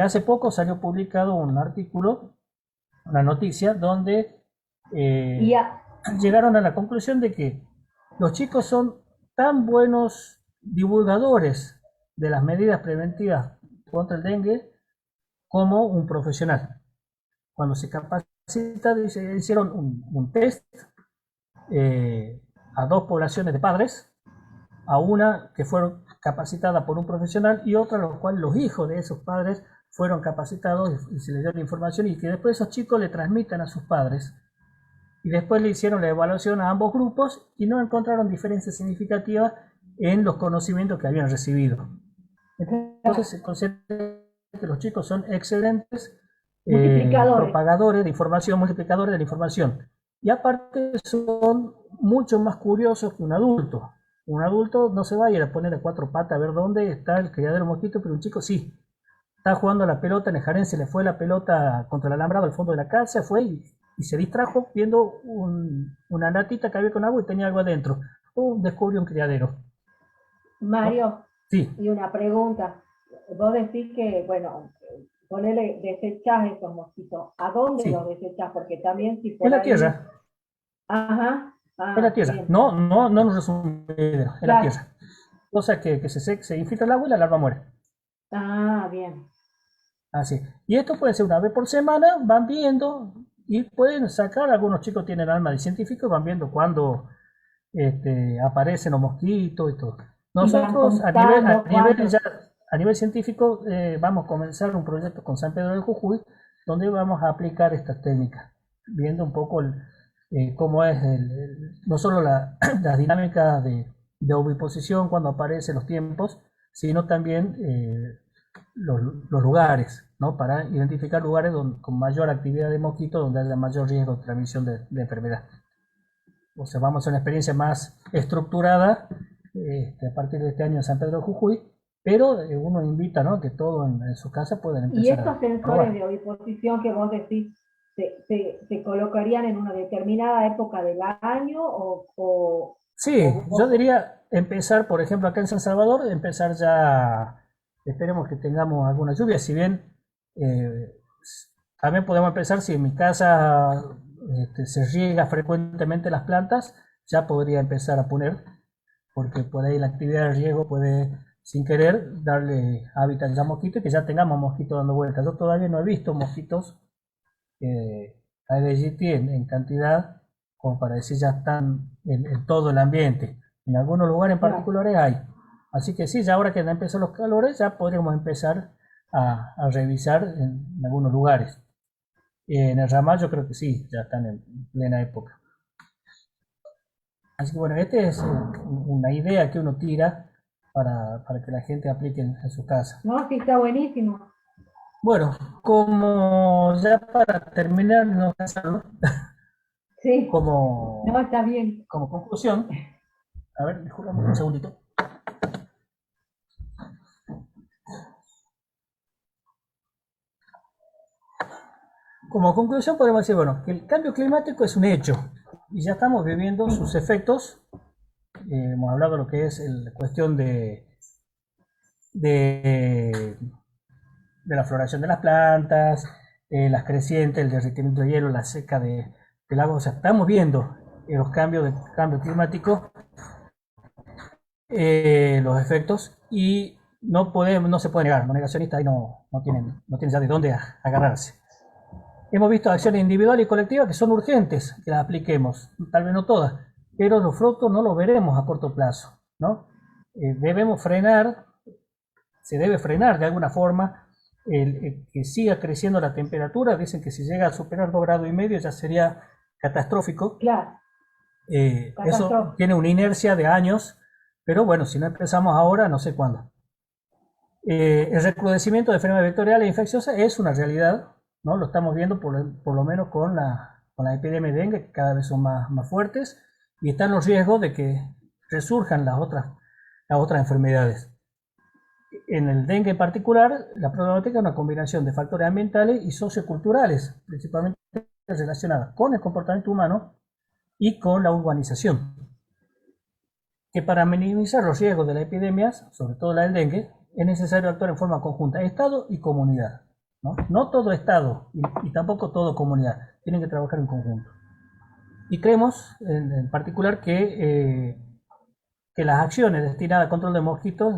Hace poco salió publicado un artículo, una noticia, donde llegaron a la conclusión de que los chicos son tan buenos divulgadores de las medidas preventivas contra el dengue como un profesional. Cuando se capacita capacitados, hicieron un test a 2 poblaciones de padres, a una que fueron capacitadas por un profesional y otra a los cuales los hijos de esos padres fueron capacitados y se les dio la información y que después esos chicos le transmitan a sus padres. Y después le hicieron la evaluación a ambos grupos y no encontraron diferencias significativas en los conocimientos que habían recibido. Entonces se considera que los chicos son excelentes propagadores de información, multiplicadores de la información. Y aparte son mucho más curiosos que un adulto. Un adulto no se va a ir a poner a 4 patas a ver dónde está el criadero mosquito, pero un chico sí. Está jugando a la pelota en el jardín, se le fue la pelota contra el alambrado al fondo de la casa, fue y se distrajo viendo una latita que había con agua y tenía algo adentro. Descubrió un criadero. Mario, ¿no? Sí. Y una pregunta. Vos decís que, bueno, vos le desechás esos mosquitos. ¿A dónde los desechás? Porque también si por en la tierra. Ajá. En la tierra. Bien. No en un resumidero, en la tierra. Cosa que se infiltra el agua y la larva muere. Ah, bien. Así. Y esto puede ser una vez por semana, van viendo y pueden sacar, algunos chicos tienen alma de científico y van viendo cuándo aparecen los mosquitos y todo. Nosotros a nivel científico vamos a comenzar un proyecto con San Pedro del Jujuy donde vamos a aplicar estas técnicas, viendo un poco cómo es no solo las dinámicas de oviposición cuando aparecen los tiempos, sino también los lugares, ¿no? Para identificar lugares con mayor actividad de mosquitos, donde haya mayor riesgo de transmisión de enfermedad. O sea, vamos a una experiencia más estructurada a partir de este año en San Pedro de Jujuy, pero uno invita, ¿no?, que todos en su casa puedan empezar. ¿Y estos sensores de oviposición que vos decís se colocarían en una determinada época del año o sí, yo diría empezar, por ejemplo, acá en San Salvador, empezar ya, esperemos que tengamos alguna lluvia, si bien también podemos empezar, si en mi casa se riega frecuentemente las plantas, ya podría empezar a poner, porque por ahí la actividad de riego puede, sin querer, darle hábitat a mosquitos y que ya tengamos mosquitos dando vueltas. Yo todavía no he visto mosquitos Aedes aegypti en cantidad como para decir ya están en todo el ambiente. En algunos lugares en particulares hay. Así que sí, ya ahora que han empezado los calores, ya podríamos empezar a revisar en algunos lugares. En el ramal yo creo que sí, ya están en plena época. Así que bueno, esta es una idea que uno tira para que la gente aplique en su casa. No, sí, está buenísimo. Bueno, como ya para terminar, no cansarlo. Sí, no, está bien. Como conclusión, a ver, disculpame un segundito. Como conclusión podemos decir, bueno, que el cambio climático es un hecho y ya estamos viviendo sus efectos. Hemos hablado de lo que es la cuestión de la floración de las plantas, las crecientes, el derretimiento de hielo, la seca del agua. O sea, estamos viendo los cambios de cambio climático, los efectos, y no se puede negar. Los negacionistas ahí no tienen ya de dónde agarrarse. Hemos visto acciones individuales y colectivas que son urgentes que las apliquemos, tal vez no todas, pero los frutos no los veremos a corto plazo, ¿no? Debemos frenar, se debe frenar de alguna forma que siga creciendo la temperatura. Dicen que si llega a superar 2,5 grados ya sería catastrófico. Claro. Eso tiene una inercia de años, pero bueno, si no empezamos ahora, no sé cuándo. El recrudecimiento de enfermedades vectoriales e infecciosas es una realidad, ¿no? Lo estamos viendo por lo menos con la epidemia de dengue, que cada vez son más fuertes, y están los riesgos de que resurjan las otras enfermedades. En el dengue en particular, la problemática es una combinación de factores ambientales y socioculturales, principalmente relacionadas con el comportamiento humano y con la urbanización. Que para minimizar los riesgos de las epidemias, sobre todo la del dengue, es necesario actuar en forma conjunta, Estado y comunidad. No todo Estado y tampoco todo comunidad, tienen que trabajar en conjunto. Y creemos en particular que las acciones destinadas al control de mosquitos,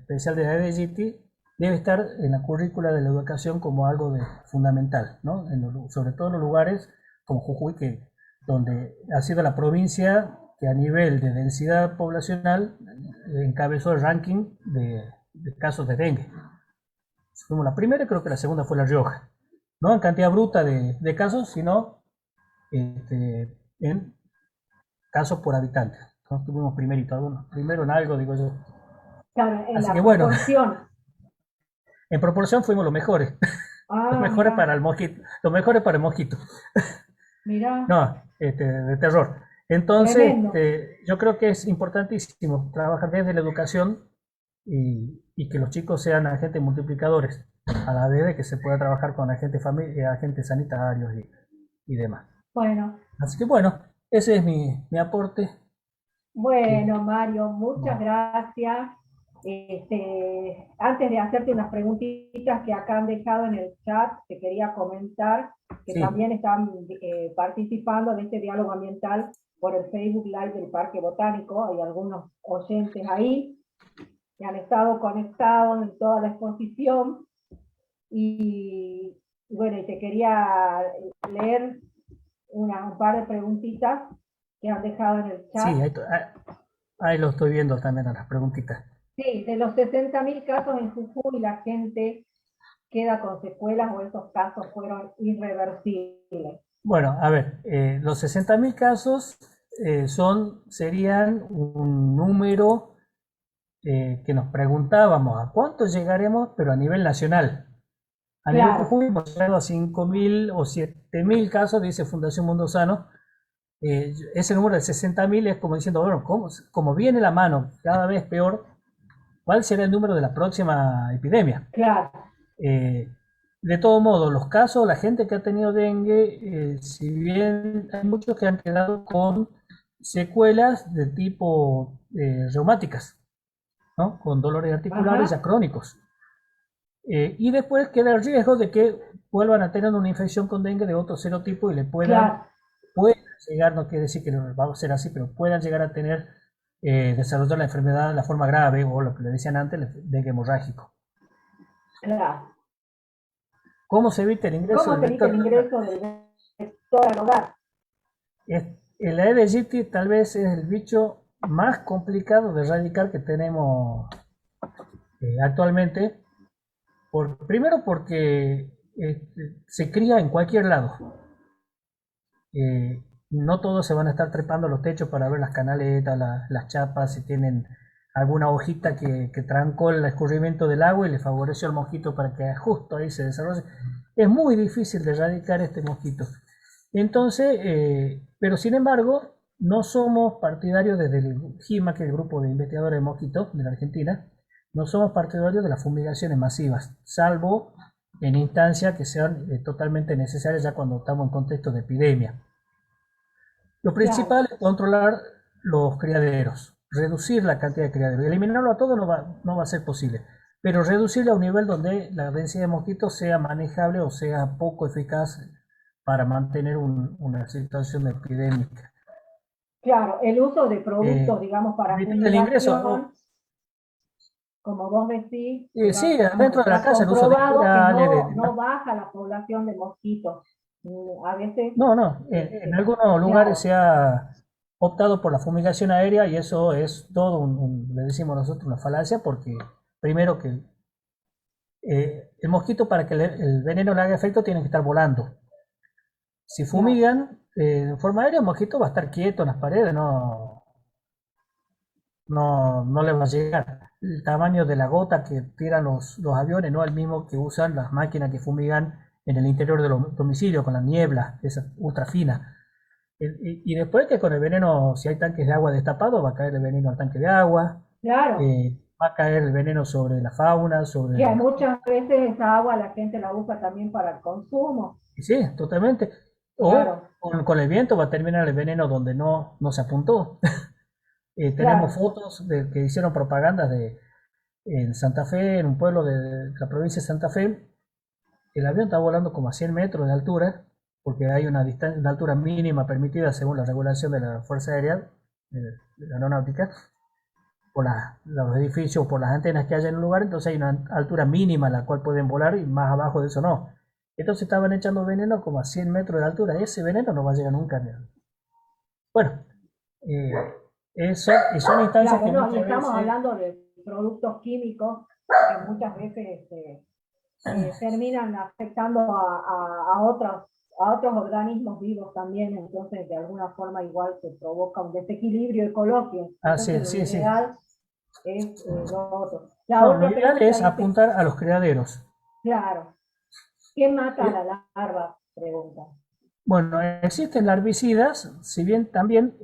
especial de Aedes aegypti, debe estar en la currícula de la educación como algo fundamental, ¿no? Sobre todo en los lugares como Jujuy, donde ha sido la provincia que a nivel de densidad poblacional encabezó el ranking de casos de dengue. Fuimos la primera y creo que la segunda fue La Rioja. No en cantidad bruta de casos, sino en casos por habitante. No tuvimos primero en algo, digo yo. Claro, en Así la que bueno, proporción. en proporción fuimos los mejores. Los mejores Mirá, para el mosquito. Los mejores para el mosquito. mirá, No, de terror. Entonces, tremendo. yo creo que es importantísimo trabajar desde la educación y que los chicos sean agentes multiplicadores, a la vez de que se pueda trabajar con agentes sanitarios y demás. Bueno, Así que bueno, ese es mi aporte. Que, bueno, Mario, muchas no, gracias. Antes de hacerte unas preguntitas que acá han dejado en el chat, te quería comentar que sí, también están participando de este diálogo ambiental por el Facebook Live del Parque Botánico. Hay algunos oyentes ahí que han estado conectados en toda la exposición. Y bueno, y te quería leer un par de preguntitas que han dejado en el sí, chat. ahí lo estoy viendo también a las preguntitas. Sí, de los 60.000 casos en Jujuy, la gente queda con secuelas o esos casos fueron irreversibles. Bueno, a ver, los 60.000 casos serían un número que nos preguntábamos a cuánto llegaremos, pero a nivel nacional. A nivel Claro, Jujuy hemos llegado a 5.000 o 7.000 casos, dice Fundación Mundo Sano. Ese número de 60.000 es como diciendo, bueno, como viene la mano cada vez peor, ¿cuál será el número de la próxima epidemia? claro, Eh, de todo modo, los casos, la gente que ha tenido dengue, si bien hay muchos que han quedado con secuelas de tipo reumáticas, ¿no? Con dolores articulares ya ajá, crónicos. Y después queda el riesgo de que vuelvan a tener una infección con dengue de otro serotipo y claro, puedan llegar, no quiere decir que va a ser así, pero puedan llegar a desarrollar la enfermedad de la forma grave o lo que le decían antes, el dengue hemorrágico. claro. ¿Cómo se evita el ingreso ¿Cómo del se evita vector? el ingreso del vector al hogar? El Aedes aegypti tal vez es el bicho más complicado de erradicar que tenemos actualmente. Primero porque se cría en cualquier lado. No todos se van a estar trepando los techos para ver las canaletas, las chapas, si tienen alguna hojita que trancó el escurrimiento del agua y le favoreció al mosquito para que justo ahí se desarrolle. Es muy difícil de erradicar este mosquito. Entonces, pero sin embargo, no somos partidarios desde el GIMA, que es el grupo de investigadores de mosquitos de la Argentina, no somos partidarios de las fumigaciones masivas, salvo en instancias que sean totalmente necesarias ya cuando estamos en contexto de epidemia. Lo Claro, principal es controlar los criaderos, reducir la cantidad de criaderos. Eliminarlo a todo no va a ser posible, pero reducirlo a un nivel donde la densidad de mosquitos sea manejable o sea poco eficaz para mantener una situación epidémica. claro. El uso de Eh, productos, digamos, para evitar el ingreso, fumigación, como vos decís, sí, digamos, dentro de la está casa el uso de comprobado que espirales, no baja la población de mosquitos. A veces, no, en este, algunos lugares claro, se ha optado por la fumigación aérea y eso es todo le decimos nosotros, una falacia porque primero que el mosquito para que el veneno le haga efecto tiene que estar volando. Si claro, fumigan en forma aérea, el mosquito va a estar quieto en las paredes, no le va a llegar. El tamaño de la gota que tiran los aviones no es el mismo que usan las máquinas que fumigan en el interior de los domicilios con la niebla, esa ultra fina. Y después que con el veneno, si hay tanques de agua destapados, va a caer el veneno al tanque de agua, claro. va a caer el veneno sobre la fauna, sobre Que los... muchas veces esa agua la gente la usa también para el consumo. Y sí, totalmente. O Claro, con el viento va a terminar el veneno donde no se apuntó. Tenemos claro, fotos que hicieron propagandas en Santa Fe, en un pueblo de la provincia de Santa Fe. El avión está volando como a 100 metros de altura, porque hay una distancia, una altura mínima permitida según la regulación de la Fuerza Aérea, de la Aeronáutica. por los edificios, por las antenas que hay en el lugar, entonces hay una altura mínima a la cual pueden volar y más abajo de eso no. Entonces estaban echando veneno como a 100 metros de altura, ese veneno no va a llegar nunca. Bueno, eh, eso, y son instancias Claro, que no, y muchas estamos veces... hablando de productos químicos que muchas veces terminan afectando a otros organismos vivos también, entonces de alguna forma igual se provoca un desequilibrio ecológico. Ah, Entonces sí, lo sí, sí. ideal es lo otro. La No, lo otra ideal pregunta es dice, apuntar a los criaderos. claro, ¿qué mata a Eh, la larva? Pregunta. Bueno, existen larvicidas, si bien también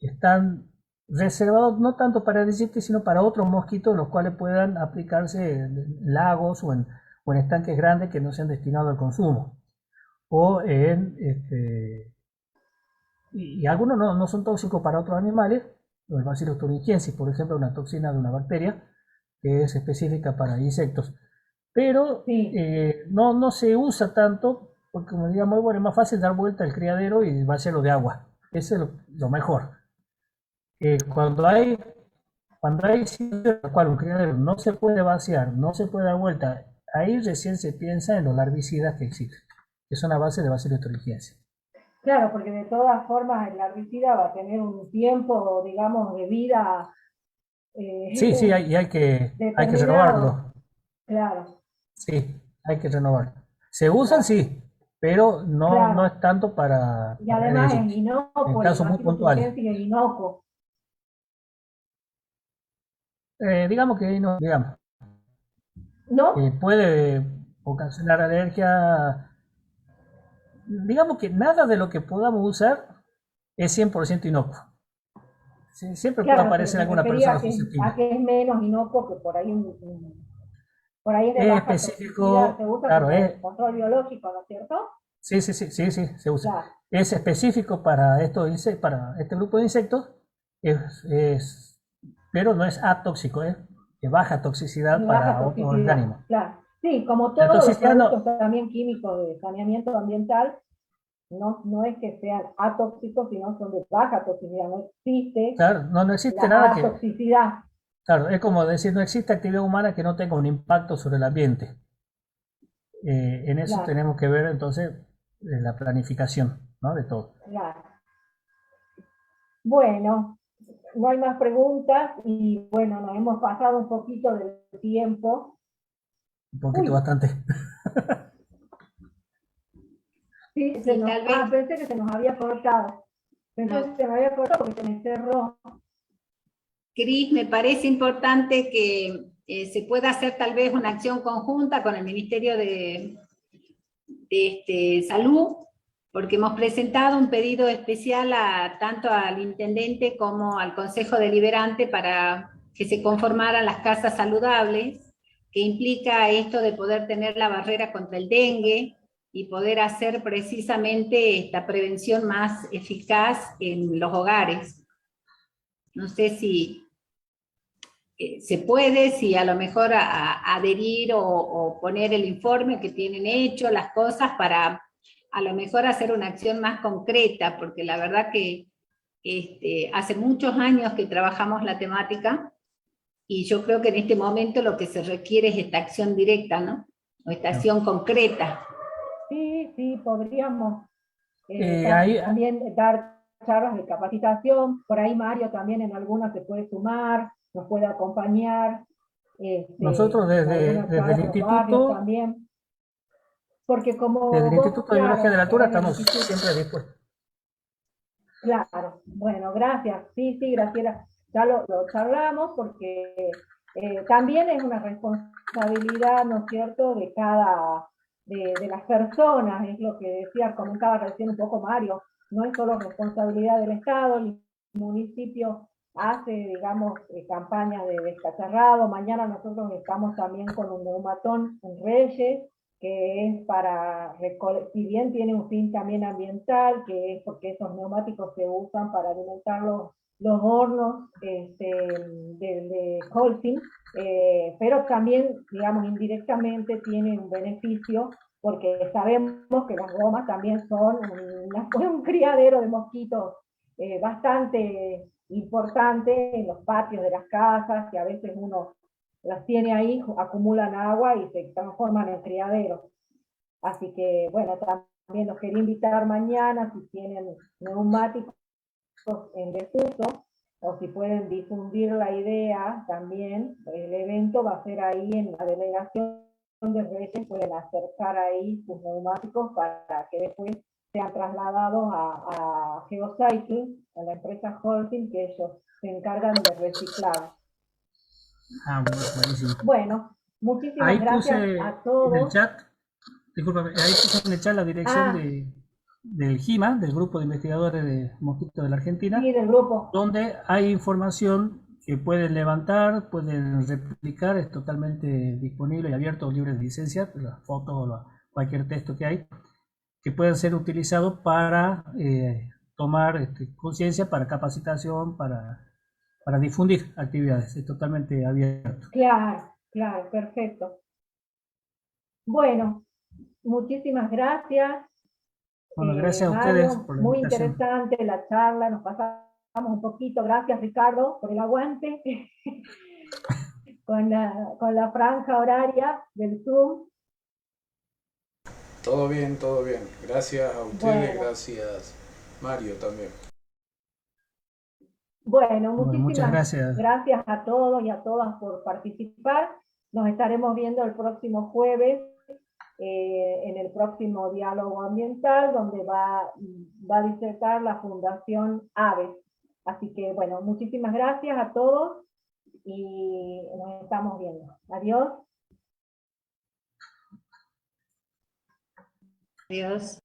están reservados no tanto para el sino para otros mosquitos, los cuales puedan aplicarse en lagos o en estanques grandes que no sean destinados al consumo. O en, y algunos no son tóxicos para otros animales, el Bacillus thuringiensis, por ejemplo, una toxina de una bacteria que es específica para insectos. Pero Sí, no se usa tanto, porque como digamos, bueno, es más fácil dar vuelta al criadero y vaciarlo de agua. Eso es lo mejor. Cuando hay sitios en los cuales un criadero no se puede vaciar, no se puede dar vuelta, ahí recién se piensa en los larvicidas que existen, que son a base de Bacillus thuringiensis. claro, porque de todas formas el herbicida va a tener un tiempo, digamos, de vida Sí, sí, eh, y hay que determinado, renovarlo. claro, Sí, hay que renovarlo. Se usan, claro, sí, pero no claro. es tanto Y para además decir, es en inocuo, el casos muy Bacillus puntuales. thuringiensis es inocuo. Digamos que no, digamos, ¿No? puede ocasionar alergia. Digamos que nada de lo que podamos usar es 100% inocuo. Sí, siempre puede Claro, pero aparecer me alguna refería persona a susceptible. que es menos inocuo que por ahí, por ahí es de Es baja toxicidad, se específico, usa claro, como control biológico, ¿no es cierto? sí, sí, sí, sí, sí, se usa. Claro, Es específico para para este grupo de insectos, es, pero no es atóxico, es de baja toxicidad de baja para otros toxicidad, organismos. claro. Sí, como La todos los toxicidad no, productos también químicos de saneamiento ambiental, no es que sean atóxicos, sino son de baja toxicidad, no existe claro, no existe nada la que, atoxicidad. claro, es como decir, no existe actividad humana que no tenga un impacto sobre el ambiente. En eso Claro, tenemos que ver entonces la planificación, ¿no? De todo. claro. Bueno, no hay más preguntas y bueno, nos hemos pasado un poquito del tiempo. Un poquito Uy, bastante. sí, Sí, tal vez, pensé que se nos había cortado. Pensé no. que se me había cortado porque se me cerró. Cris, me parece importante que se pueda hacer tal vez una acción conjunta con el Ministerio de Salud, porque hemos presentado un pedido especial tanto al intendente como al Consejo Deliberante para que se conformaran las casas saludables, que implica esto de poder tener la barrera contra el dengue y poder hacer precisamente esta prevención más eficaz en los hogares. No sé si se puede, si a lo mejor adherir o poner el informe que tienen hecho, las cosas, para a lo mejor hacer una acción más concreta, porque la verdad que hace muchos años que trabajamos la temática y yo creo que en este momento lo que se requiere es esta acción directa, ¿no? O esta ¿No? acción concreta. Sí, sí, podríamos Ahí, también dar charlas de capacitación. Por ahí Mario también en algunas se puede sumar, nos puede acompañar nosotros en algunas desde el charlas de los barrios instituto, también. Porque desde como el vos, Instituto de Biología de claro, la en Altura el estamos instituto, siempre dispuestos. claro, bueno, gracias. Sí, sí, Graciela, ya lo charlamos porque también es una responsabilidad, ¿no es cierto?, de las personas, es lo que decía, comentaba recién un poco Mario, no es solo responsabilidad del Estado, el municipio hace, digamos, campañas de descacharrado, mañana nosotros estamos también con un neumatón en Reyes, que es para, si bien tiene un fin también ambiental, que es porque esos neumáticos se usan para alimentar los hornos de Holcim, pero también, digamos, indirectamente tiene un beneficio porque sabemos que las gomas también son un criadero de mosquitos bastante importante en los patios de las casas, que a veces uno las tiene ahí, acumulan agua y se transforman en criaderos. Así que, bueno, también los quería invitar mañana, si tienen neumáticos en desuso, o si pueden difundir la idea también. El evento va a ser ahí en la delegación de Reyes, pueden acercar ahí sus neumáticos para que después sean trasladados a Geocycle, a la empresa Holcim, que ellos se encargan de reciclar. Buenísimo. Bueno, muchísimas Ahí gracias puse a en el todos. chat, discúlpame, ahí puse en el chat la dirección del GIMA, del Grupo de Investigadores de Mosquitos de la Argentina, Sí, del grupo. donde hay información que pueden levantar, pueden replicar, es totalmente disponible y abierto, libre de licencia, la foto o cualquier texto que hay, que pueden ser utilizados para tomar conciencia, para capacitación, para difundir actividades, es totalmente abierto. Claro, claro, perfecto. Bueno, muchísimas gracias. Bueno, gracias a Mario, ustedes por la muy invitación. interesante la charla, nos pasamos un poquito. Gracias, Ricardo, por el aguante con la franja horaria del Zoom. Todo bien, todo bien. Gracias a ustedes, Bueno. gracias Mario también. Bueno, Bueno, muchas muchísimas gracias a todos y a todas por participar. Nos estaremos viendo el próximo jueves en el próximo diálogo ambiental, donde va a disertar la Fundación Aves. Así que, bueno, muchísimas gracias a todos y nos estamos viendo. Adiós. Adiós.